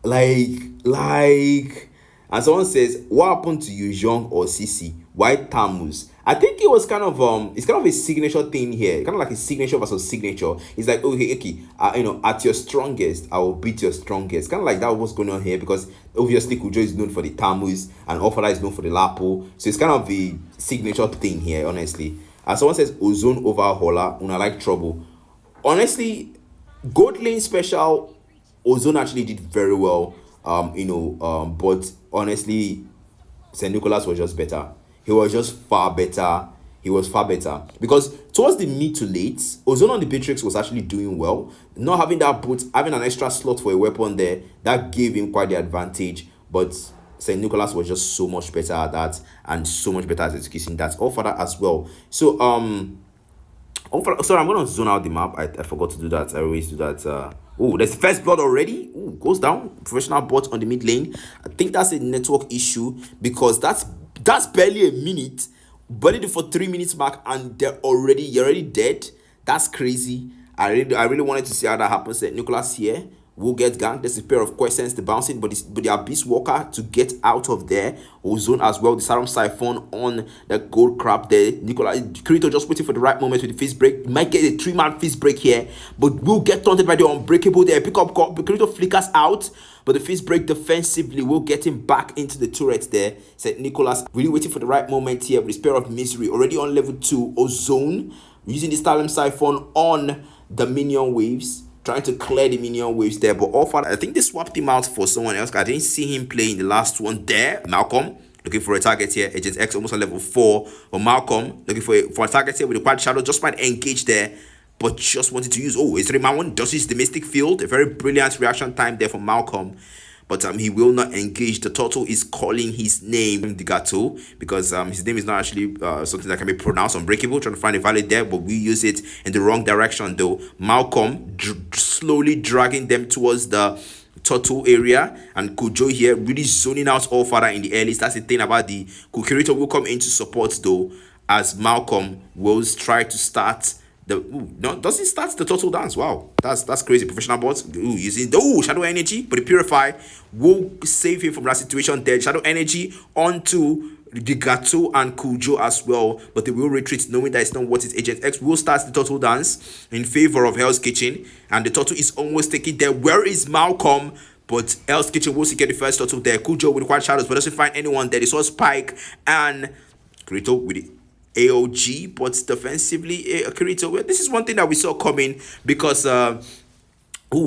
A: Like, and someone says, what happened to you, Young or Sisi? Why Tamus? I think it was kind of it's kind of a signature thing here, kind of like a signature versus signature. It's like, okay, at your strongest, I will beat your strongest. Kind of like that was going on here, because obviously Cooljoe is known for the Tamus and Allfather is known for the Lapu, so it's kind of the signature thing here, honestly. And someone says Ozone over Hola, una like trouble. Honestly, Gold Lane special, Ozone actually did very well. But honestly, St. Nicholas was just better. He was just far better. He was far better. Because towards the mid to late, Ozone on the Beatrix was actually doing well. Not having that boot, having an extra slot for a weapon there, that gave him quite the advantage. But St. Nicholas was just so much better at that, and so much better at executing that. Allfather as well. So sorry, I'm gonna zone out the map. I forgot to do that. I always do that. There's first blood already. Goes down. Professional bot on the mid lane. I think that's a network issue, because that's barely a minute. Buried it for 3 minutes mark, and you're already dead. That's crazy. I really wanted to see how that happens. Nicholas here will get ganked. There's a pair of questions, the bouncing, but the Abyss Walker to get out of there. Ozone as well. The Sarum Siphon on the gold crab there. Nicolas Kirito just waiting for the right moment with the fist break. Might get a 3-man fist break here, but will get taunted by the unbreakable there. Pick up Kirito flickers out, but the fist break defensively will get him back into the turret there. St. Nicholas really waiting for the right moment here with his pair of misery already on level 2. Ozone using the Sarum Siphon on the minion waves, trying to clear the minion waves there. But Allfather, I think they swapped him out for someone else. I didn't see him play in the last one there. Malcolm looking for a target here. Agent X almost on level 4. But Malcolm looking for a target here with the quad shadow. Just might engage there, but just wanted to use it's Remawan does his domestic field. A very brilliant reaction time there from Malcolm. But he will not engage. The turtle is calling his name, the Gato, because his name is not actually something that can be pronounced unbreakable. Trying to find a valid there, but we use it in the wrong direction though. Malcolm slowly dragging them towards the turtle area, and Cooljoe here really zoning out Allfather in the early. That's the thing about the Kirito will come into support though, as Malcolm will try to start does he start the total dance? Wow, that's crazy. Professional bots using the shadow energy, but the purify will save him from that situation there. Shadow energy onto the Gato and Cooljoe as well, but they will retreat knowing that it's not what is. Agent X will start the total dance in favor of Hell's Kitchen, and the turtle is almost taking there. Where is Malcolm? But Hell's Kitchen will get the first turtle there. Cooljoe with quite shadows, but doesn't find anyone there. They saw Spike and Kirito with it. AOG, but defensively, Kirito. This is one thing that we saw coming, because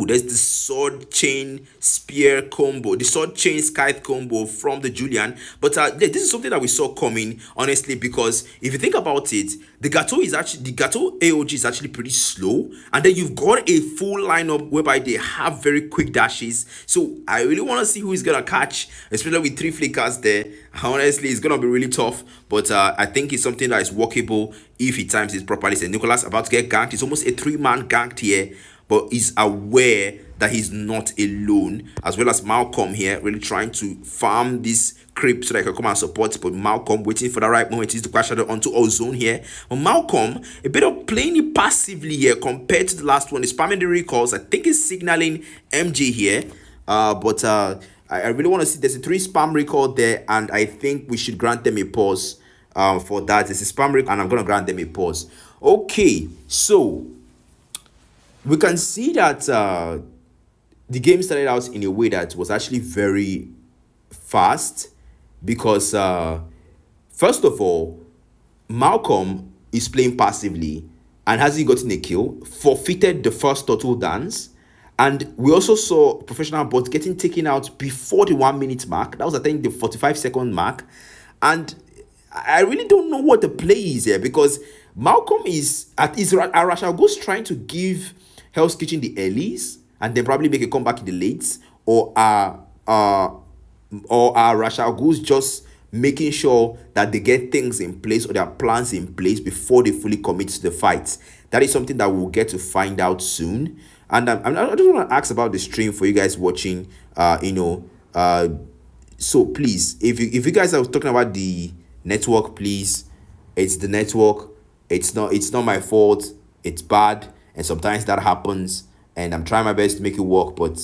A: there's the sword chain spear combo, the sword chain scythe combo from the Julian. But this is something that we saw coming, honestly, because if you think about it, the Gato AOG is actually pretty slow, and then you've got a full lineup whereby they have very quick dashes. So I really want to see who is gonna catch, especially with 3 flickers there. Honestly, it's gonna be really tough, but I think it's something that is workable if he times it properly. St. Nicholas about to get ganked. It's almost a 3-man ganked here, but he's aware that he's not alone, as well as Malcolm here really trying to farm this creep so that he can come and support. But Malcolm waiting for the right moment is to crash shadow onto Ozone here. But Malcolm a bit of playing it passively here compared to the last one. He's spamming the recalls. I think he's signaling MJ here, but I really want to see. There's a 3 spam recall there, and I think we should grant them a pause for that. There's a spam recall, and I'm gonna grant them a pause. Okay, so we can see that the game started out in a way that was actually very fast, because first of all, Malcolm is playing passively and hasn't gotten a kill, forfeited the first turtle dance, and we also saw professional bots getting taken out before the 1 minute mark. That was, I think, the 45-second mark, and I really don't know what the play is here, because Malcolm is Ras'AL Ghuls trying to give Hell's Kitchen the earlies and then probably make a comeback in the lates, or Ras'AL Ghuls just making sure that they get things in place or their plans in place before they fully commit to the fight. That is something that we'll get to find out soon. And I just want to ask about the stream for you guys watching. So please, if you guys are talking about the network, please, it's the network. It's not my fault. It's bad, and sometimes that happens. And I'm trying my best to make it work, but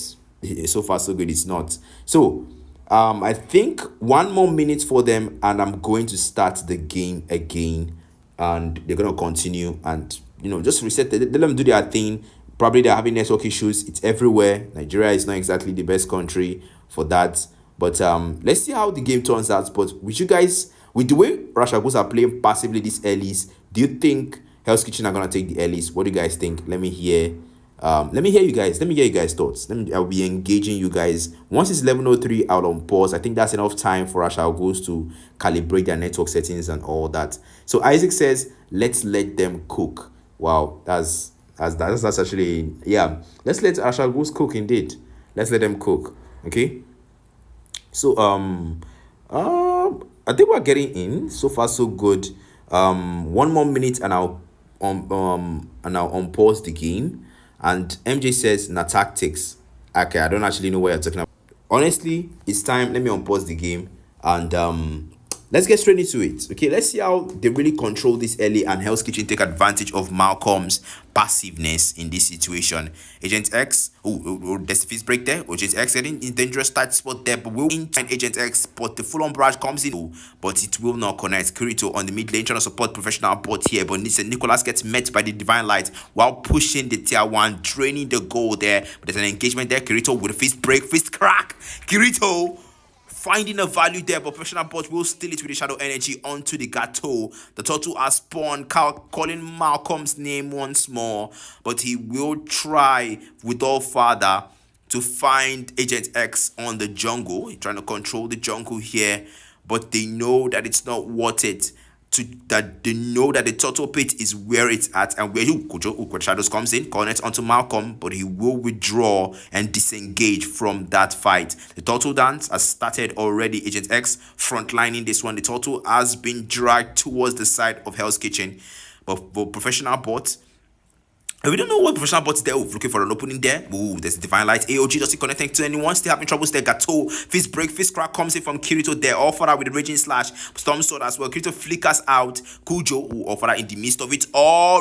A: so far so good. It's not. So I think one more minute for them, and I'm going to start the game again, and they're gonna continue and just reset. Let them do their thing. Probably they're having network issues. It's everywhere. Nigeria is not exactly the best country for that. But let's see how the game turns out. But with you guys, with the way Russia Ghuls are playing passively these earlys, do you think Hell's Kitchen are gonna take the earlys? What do you guys think? Let me hear. Let me hear you guys. Let me hear you guys' thoughts. I'll be engaging you guys. Once it's 11:03 out on pause, I think that's enough time for Ras'AL Ghuls to calibrate their network settings and all that. So Isaac says, let's let them cook. Wow, that's actually, yeah. Let's let Ras'AL Ghuls cook indeed. Let's let them cook. Okay. So I think we're getting in. So far so good. One more minute and I'll unpause the game. And MJ says, "Na tactics." Okay, I don't actually know what you're talking about. Honestly, it's time. Let me unpause the game and let's get straight into it. Okay, let's see how they really control this early and Hell's Kitchen take advantage of Malcolm's passiveness in this situation. Agent X, there's a fist break there. Agent X getting in dangerous tight spot there, but will find Agent X, but the full-on barrage comes in, but it will not connect. Kirito on the mid lane trying to support professional bot here, but Nicholas gets met by the divine light while pushing the tier 1, draining the goal there. But there's an engagement there. Kirito with a fist break, fist crack. Kirito finding a value there, but professional bot will steal it with the shadow energy onto the gateau. The turtle has spawned, calling Malcolm's name once more, but he will try with Allfather to find Agent X on the jungle. He's trying to control the jungle here, but they know that it's not worth it. That they know that the turtle pit is where it's at, and where Cooljoe Shadows comes in, connects onto Malcolm, but he will withdraw and disengage from that fight. The turtle dance has started already. Agent X frontlining this one. The turtle has been dragged towards the side of Hell's Kitchen, but professional bot. And we don't know what professional bot is there. Looking for an opening there. There's divine light. AOG doesn't connecting to anyone. Still having troubles there. Gato. Fist break. Fist crack comes in from Kirito there. Allfather with the raging slash. Storm sword as well. Kirito flickers out. Cooljoe. Allfather in the midst of it.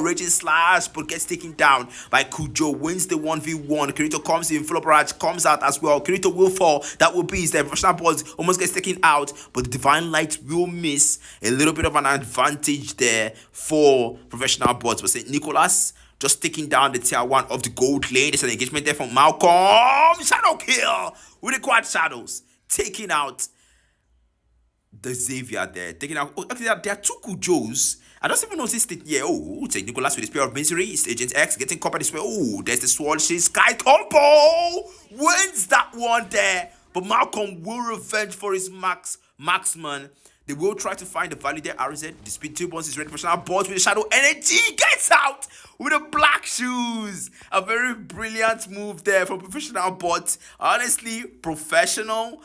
A: Raging slash. But gets taken down by Cooljoe. Wins the 1v1. Kirito comes in. Full of barrage. Comes out as well. Kirito will fall. That will be his there. Professional bot almost gets taken out. But the divine light will miss. A little bit of an advantage there for professional bots. But St. Nicholas just taking down the tier 1 of the gold lane. There's an engagement there from Malcolm. Shadow kill with the quad shadows. Taking out the Xavier there. Taking out. Actually, there are 2 Cooljoes. I don't even notice it. Yeah. Take Nicholas with the Spear of Misery. It's Agent X getting caught by the Spear. There's the Sword Shield Sky combo. Wins that one there. But Malcolm will revenge for his marksman. They will try to find the value there. RZ, the speed 2 bonds is ready for Shadow. Bot with the shadow energy. Gets out with the black shoes. A very brilliant move there from professional bot. Honestly, professional.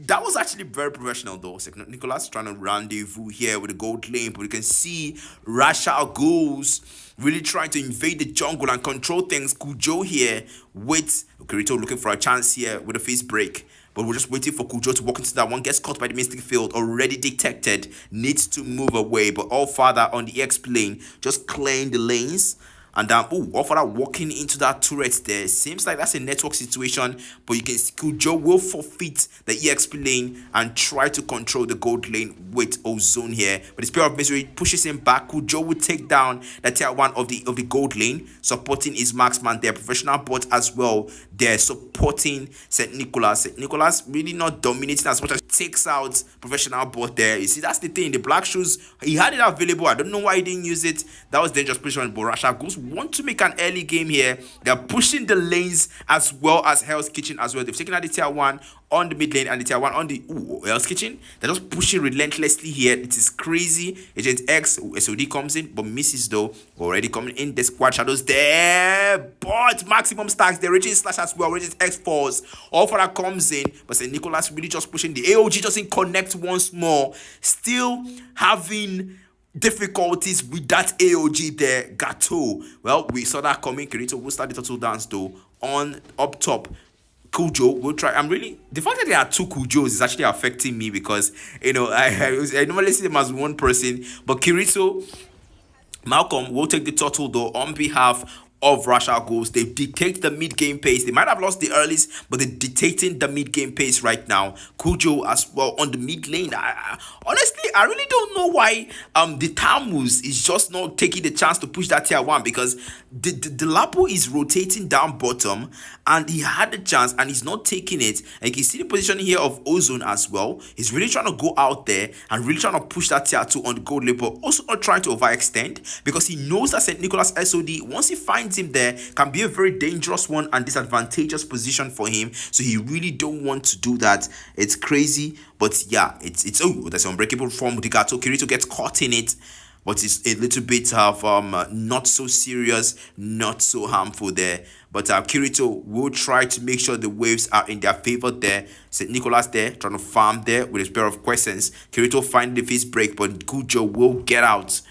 A: That was actually very professional though. Nicholas trying to rendezvous here with the gold lane. But you can see Ras'AL Ghuls really trying to invade the jungle and control things. Cooljoe here with Kirito looking for a chance here with a face break. But we're just waiting for Cooljoe to walk into that one. Gets caught by the Mystic Field. Already detected. Needs to move away. But Allfather on the EX lane. Just clearing the lanes. And Allfather walking into that turret there. Seems like that's a network situation. But you can see Cooljoe will forfeit the EXP lane and try to control the gold lane with Ozone here. But the Spear of Misery pushes him back. Cooljoe will take down the tier 1 of the gold lane. Supporting his marksman there. Professional bot as well. They're supporting St. Nicholas. St. Nicholas really not dominating as much as takes out professional bot there. You see, that's the thing. The black shoes, he had it available. I don't know why he didn't use it. That was dangerous position. But Ras'AL Ghuls want to make an early game here. They're pushing the lanes as well as Hell's Kitchen as well. They've taken out the tier 1 on the mid lane and the tier 1 on the Hell's Kitchen. They're just pushing relentlessly here. It is crazy. Agent X, SOD comes in, but misses though. Already coming in. The squad shadows there. But maximum stacks. They're reaching slash as well. Agent X falls. Allfather comes in. But St. Nicholas really just pushing. The AOG doesn't connect once more. Still having difficulties with that AOG there. Gato. Well, we saw that coming. Kirito will start the turtle dance though. On up top. Cooljoe will try. I'm really, the fact that there are 2 Cooljoes is actually affecting me because I normally see them as one person, but Kirito Malcolm will take the turtle though on behalf of Ras'AL Ghuls. They dictate the mid-game pace. They might have lost the earlies, but they're dictating the mid-game pace right now. Cooljoe as well on the mid lane. Honestly, I really don't know why the Tammuz is just not taking the chance to push that tier 1, because the Lapo is rotating down bottom and he had the chance and he's not taking it. And you can see the position here of Ozone as well. He's really trying to go out there and really trying to push that tier 2 on the gold lane, but also not trying to overextend because he knows that St. Nicholas SOD, once he finds him there, can be a very dangerous one and disadvantageous position for him. So he really don't want to do that. It's crazy, but yeah, it's oh, there's unbreakable form with the Gato. Kirito gets caught in it, but it's a little bit of not so serious, not so harmful there. But Kirito will try to make sure the waves are in their favor there. St. Nicholas there trying to farm there with his pair of questions. Kirito finds the face break, but Cooljoe will get out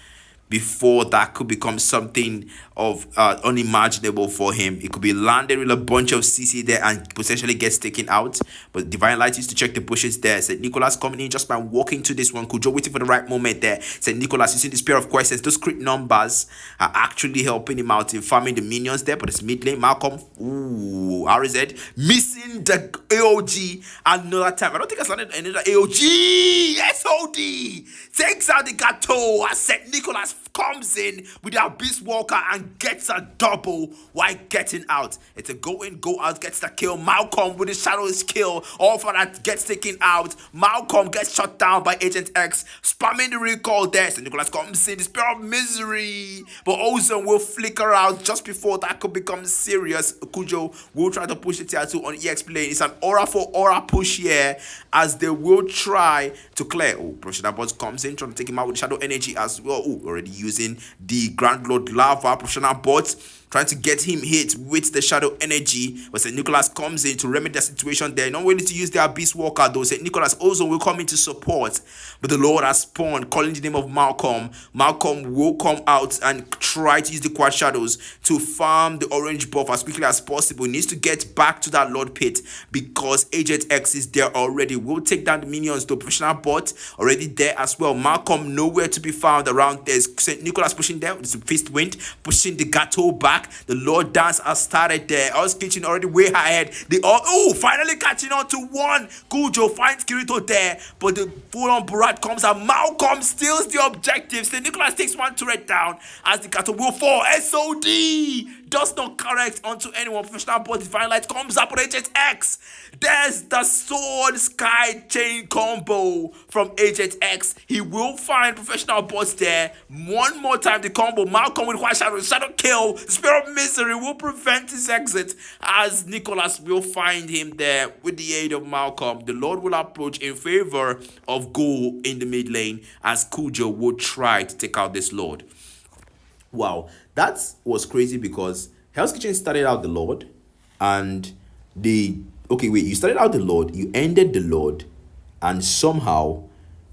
A: before that could become something of unimaginable for him. It could be landed with a bunch of CC there and potentially gets taken out. But Divine Light used to check the bushes there. St. Nicholas coming in just by walking to this one. Cooljoe waiting for the right moment there. St. Nicholas using this pair of questions. Those crit numbers are actually helping him out in farming the minions there. But it's mid lane. Malcolm, ooh, RZ missing the AOG another time. I don't think I landed another AOG. SOD takes out the Gato as St. Nicholas comes in with our Beast Walker and gets a double while getting out. It's a go in, go out, gets the kill. Malcolm with the Shadow's kill. Allfather gets taken out. Malcolm gets shot down by Agent X. Spamming the recall there. St. Nicholas comes in, the Spirit of Misery. But Ozone will flicker out just before that could become serious. Cooljoe will try to push the tier 2 on EX lane. It's an aura for aura push here as they will try to clear. Oh, Professional Bots comes in, trying to take him out with Shadow Energy as well. Oh, already using the Grand Lord Lava. Professional Bots trying to get him hit with the Shadow Energy, but St. Nicholas comes in to remedy the situation there. Not willing to use their Beast Walker though. St. Nicholas also will come in to support, but the Lord has spawned, calling the name of Malcolm. Malcolm will come out and try to use the Quad Shadows to farm the orange buff as quickly as possible. He needs to get back to that Lord Pit because Agent X is there already. Will take down the minions though. Professional Bot already there as well. Malcolm nowhere to be found around there. St. Nicholas pushing there with the Fist Wind, pushing the Gato back. The Lord Dance has started there. Hell's Kitchen already way ahead. They all finally catching on to one. Cooljoe finds Kirito there, but the full-on Barat comes and Malcolm steals the objective. St. Nicholas takes one turret down as the Gato will fall. SOD does not correct onto anyone. Professional Bot Divine Light comes up with Agent X. There's the Sword Sky Chain combo from Agent X. He will find Professional Bots there. One more time the combo. Malcolm with White Shadow. Shadow kill. The Spirit of Misery will prevent his exit as Nicholas will find him there with the aid of Malcolm. The Lord will approach in favor of Ghuls in the mid lane as Cooljoe will try to take out this Lord. Wow, that was crazy because Hell's Kitchen started out the Lord and you started out the Lord, you ended the Lord, and somehow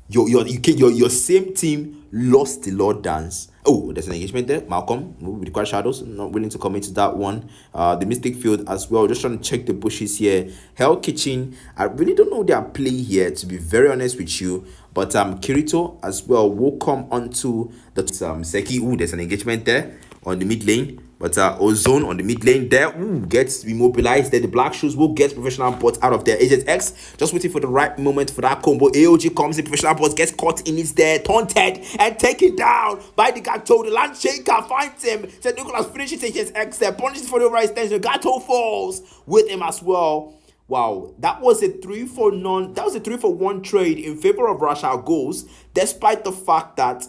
A: your same team lost the Lord Dance. Oh, there's an engagement there. Malcolm with the Quad Shadows, not willing to come into that one. The Mystic Field as well, just trying to check the bushes here. Hell Kitchen, I really don't know their play here, to be very honest with you. But Kirito as well will come onto the Seki. Ooh, there's an engagement there on the mid lane. But Ozone on the mid lane there, gets immobilized there. The Black Shoes will get Professional Bots out of there. Agent X just waiting for the right moment for that combo. AOG comes in, Professional Bots gets caught in his there, taunted and taken down by the Gato. The Land Shaker finds him. St. Nicholas finishes Agent X there, punishes for the overextension. Gato falls with him as well. Wow, that was a 3-for-1 trade in favor of Ras'AL Ghuls, despite the fact that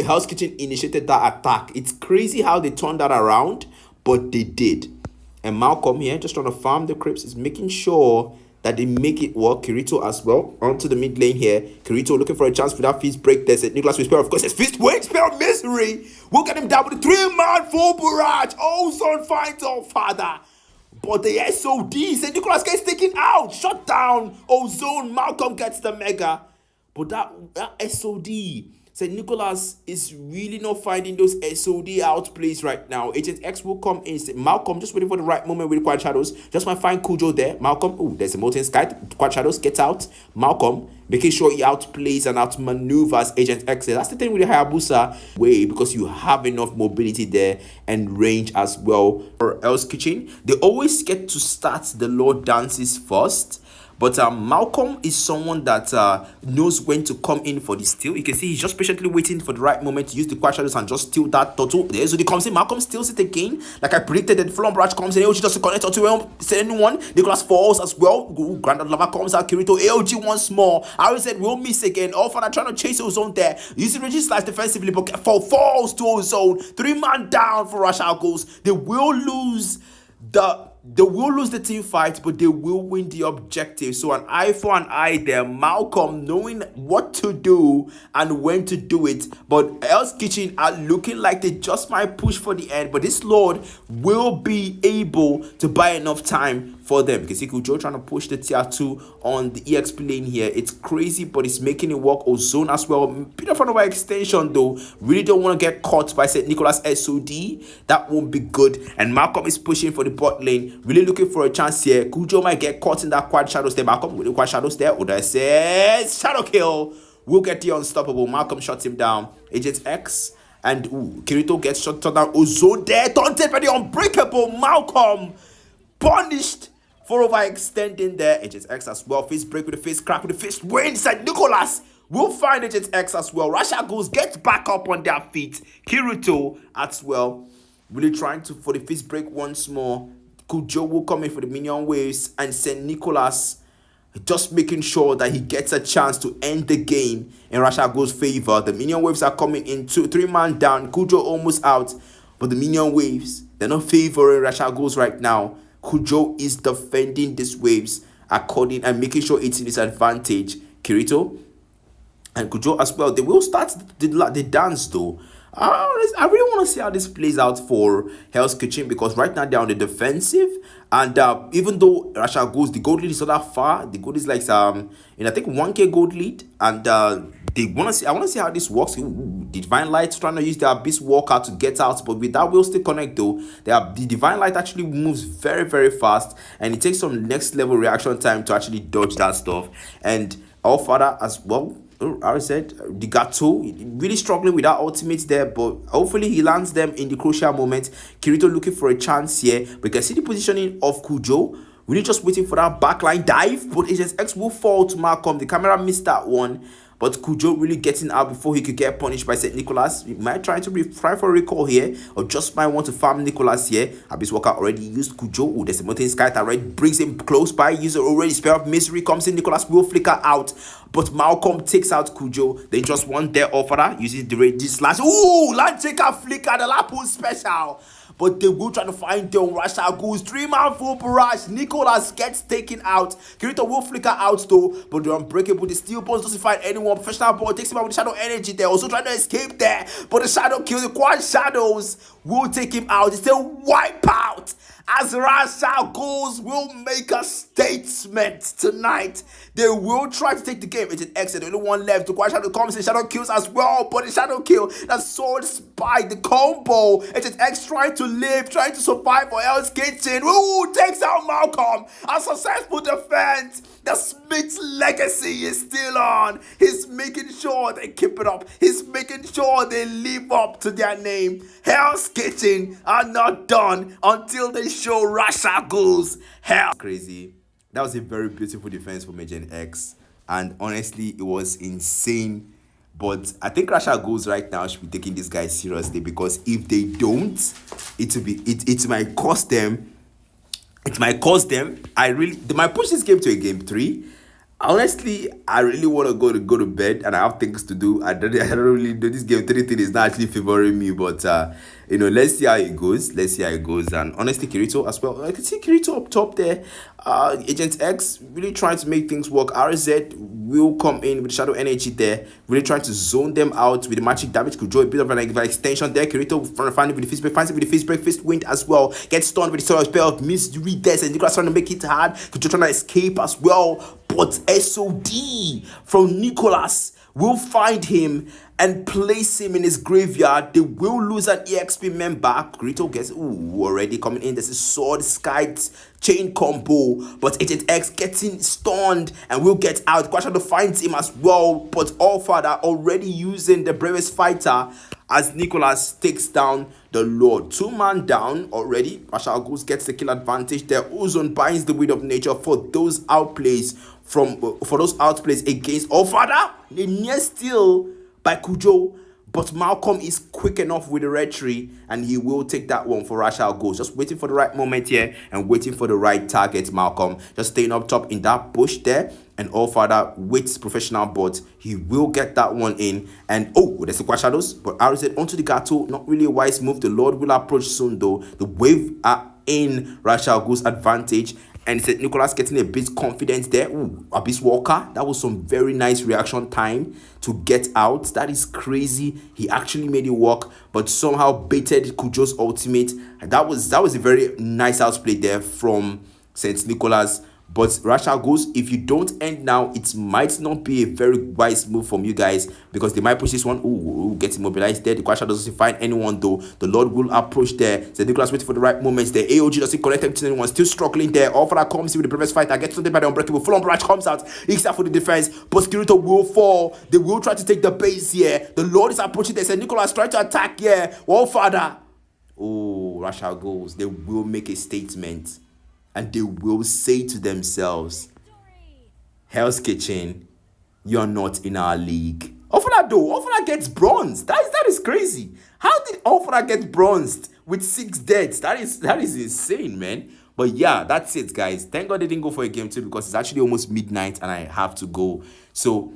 A: Hell's Kitchen initiated that attack. It's crazy how they turned that around, but they did. And Malcolm here, just trying to farm the creeps, is making sure that they make it work. Kirito as well onto the mid lane here. Kirito looking for a chance for that fist break. There's a Nicholas with spell. Of course, it's fist wait, spell misery. We'll get him down with a 3-man full barrage. Ozone finds Allfather. But the SOD, St. Nicholas gets taken out. Shut down. Ozone. Malcolm gets the mega. But that SOD, St. Nicholas is really not finding those SOD outplays right now. Agent X will come in. Malcolm just waiting for the right moment with the Quad Shadows. Just might find Cooljoe there. Malcolm, oh, there's a Molten Sky. Quad Shadows, get out. Malcolm, making sure he outplays and outmaneuvers Agent X. That's the thing with the Hayabusa way, because you have enough mobility there and range as well. For Hell's Kitchen, they always get to start the Lord dances first. But Malcolm is someone that knows when to come in for the steal. You can see he's just patiently waiting for the right moment to use the Quad Shadows and just steal that turtle. There, so he comes in. Malcolm steals it again. Like I predicted, the Full Barrage comes in. AOG doesn't connect onto anyone. Nicholas falls as well. Grandad Lava comes out. Kirito. AOG once more. I always said we'll miss again. Allfather trying to chase Ozone there. Using Reggie Slice defensively, but falls to Ozone. 3-man down for Ras'AL Ghuls. They will lose the team fight, but they will win the objective. So an eye for an eye there. Malcolm knowing what to do and when to do it. But Hell's Kitchen are looking like they just might push for the end. But this Lord will be able to buy enough time for them. You can see Cooljoe trying to push the tier 2 on the EXP lane here. It's crazy, but it's making it work. Ozone as well. Bit of an overextension though. Really don't want to get caught by St. Nicholas SOD. That won't be good. And Malcolm is pushing for the bot lane. Really looking for a chance here. Cooljoe might get caught in that Quad Shadows there. Malcolm with the Quad Shadows there. Oda says shadow kill. We'll get the unstoppable. Malcolm shuts him down. Agent X. And Kirito gets shot down. Ozone there. Taunted by the unbreakable Malcolm. Punished for overextending there. Agent X as well. Fist break with the fist crack with the fist win. St. Nicholas will find Agent X as well. Ras'AL Ghuls gets back up on their feet. Kirito as well. Really trying to for the fist break once more. Cooljoe will come in for the minion waves. And St. Nicholas just making sure that he gets a chance to end the game in Ras'AL Ghuls' favor. The minion waves are coming in. 3-man down. Cooljoe almost out. But the minion waves, they're not favoring Ras'AL Ghuls right now. Cooljoe is defending these waves according and making sure it's in his advantage. Kirito and Cooljoe as well. They will start the dance though. I really want to see how this plays out for Hell's Kitchen, because right now they're on the defensive, and even though Ras'AL Ghuls, the gold lead is not that far. The gold is like I think 1k gold lead, and they want to see. I want to see how this works. Ooh, the Divine Light trying to use their Abyss Walker to get out, but with that will still connect though. The Divine Light actually moves very very fast, and it takes some next level reaction time to actually dodge that stuff. And Allfather as well. I said the Gato really struggling with that ultimate there, but hopefully he lands them in the crucial moment. Kirito looking for a chance here. We can see the positioning of Cooljoe. Really just waiting for that backline dive, but Agent X will fall to Malcolm. The camera missed that one, but Cooljoe really getting out before he could get punished by St. Nicholas. He might try for a recall here, or just might want to farm Nicholas here. Abyss Walker already used Cooljoe. Oh, there's a Molten Sky that already brings him close by. User already. Spare of Misery comes in. Nicholas will flicker out, but Malcolm takes out Cooljoe. They just want their offer using the rage slash. Ooh, Landtaker flicker, the Lapu special. But they will try to find the Ras'AL Ghuls. 3-man full barrage. Nicholas gets taken out. Kirito will flicker out though, but the unbreakable, the steel bones doesn't find anyone. Professional ball takes him out with the shadow energy there. Also trying to escape there, but the shadow kill, the Quad Shadows will take him out. It's a wipe out, as Ras'AL Ghuls will make a statement tonight. They will try to take the game. It's an exit. The only one left. The Quad Shadow comes in. Shadow kills as well. But the Shadow kill, that sword spike, the combo. It's an X trying to live, trying to survive for Hell's Kitchen. Ooh, takes out Malcolm. A successful defense. The Smith's legacy is still on. He's making sure they keep it up. He's making sure they live up to their name. Hell's Kitchen are not done until they show Ras'AL Ghuls hell. Crazy. That was a very beautiful defense from Agent X, and honestly it was insane. But I think Ras'AL Ghuls right now should be taking this guy seriously, because if they don't, it might cost them. It might cost them. They might push this game to a game 3, Honestly, I really want to go to bed, and I have things to do. I don't really do this game. 3 thing is not actually favoring me, but let's see how it goes. Let's see how it goes. And honestly, Kirito as well. I can see Kirito up top there. Agent X really trying to make things work. RZ will come in with shadow energy there, really trying to zone them out with the magic damage. Could draw a bit of an extension there. Kirito finally with the fist break, finds it with the fist break, fist wind as well. Gets stunned with the sword spell of misery there, and Nicholas trying to make it hard. Could trying to escape as well. But SOD from Nicholas will find him and place him in his graveyard. They will lose an EXP member. Grito gets already coming in. There's a sword skite chain combo, but Agent X getting stunned and will get out. Quashado finds him as well, but Allfather already using the bravest fighter as Nicholas takes down the Lord. 2-man down already. Ras'AL gets the kill advantage there. Ozone binds the wind of nature for those outplays against Allfather. The near steal by Cooljoe, but Malcolm is quick enough with the red tree, and he will take that one for Ras'AL. Just waiting for the right moment here and waiting for the right target. Malcolm just staying up top in that bush there, and Allfather with professional board, he will get that one in. And there's the shadows, but RZ onto the Gato, not really a wise move. The Lord will approach soon though. The wave are in Ras'AL's advantage, and said Nicholas getting a bit confidence there. Abyss Walker, that was some very nice reaction time to get out. That is crazy. He actually made it work, but somehow baited Cooljoe's ultimate. And that was a very nice outplay there from St. Nicholas. But Ras'AL, if you don't end now, it might not be a very wise move from you guys, because they might push this one. Get immobilized there. The Crasher doesn't find anyone though. The Lord will approach there. St. Nicholas waiting for the right moments there. AOG doesn't connect him to anyone. Still struggling there. Allfather comes in with the previous fighter. Gets something by the unbreakable. Full on barrage comes out. He's out for the defense. But Kirito will fall. They will try to take the base here. The Lord is approaching there. St. Nicholas trying to attack here. Allfather. Ras'AL. They will make a statement. And they will say to themselves, Hell's Kitchen, you're not in our league. Allfather gets bronzed. That is crazy. How did Allfather get bronzed with 6 deaths? That is insane, man. But yeah, that's it, guys. Thank God they didn't go for a game 2, because it's actually almost midnight and I have to go. So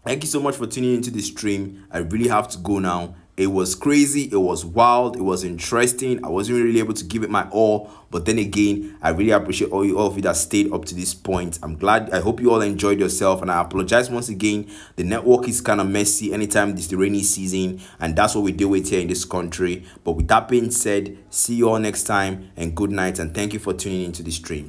A: thank you so much for tuning into the stream. I really have to go now. It was crazy, it was wild, it was interesting. I wasn't really able to give it my all, but then again, I really appreciate all of you that stayed up to this point. I hope you all enjoyed yourself, and I apologize once again. The network is kind of messy anytime it's the rainy season, and that's what we deal with here in this country. But with that being said, see you all next time, and good night, and thank you for tuning into the streams.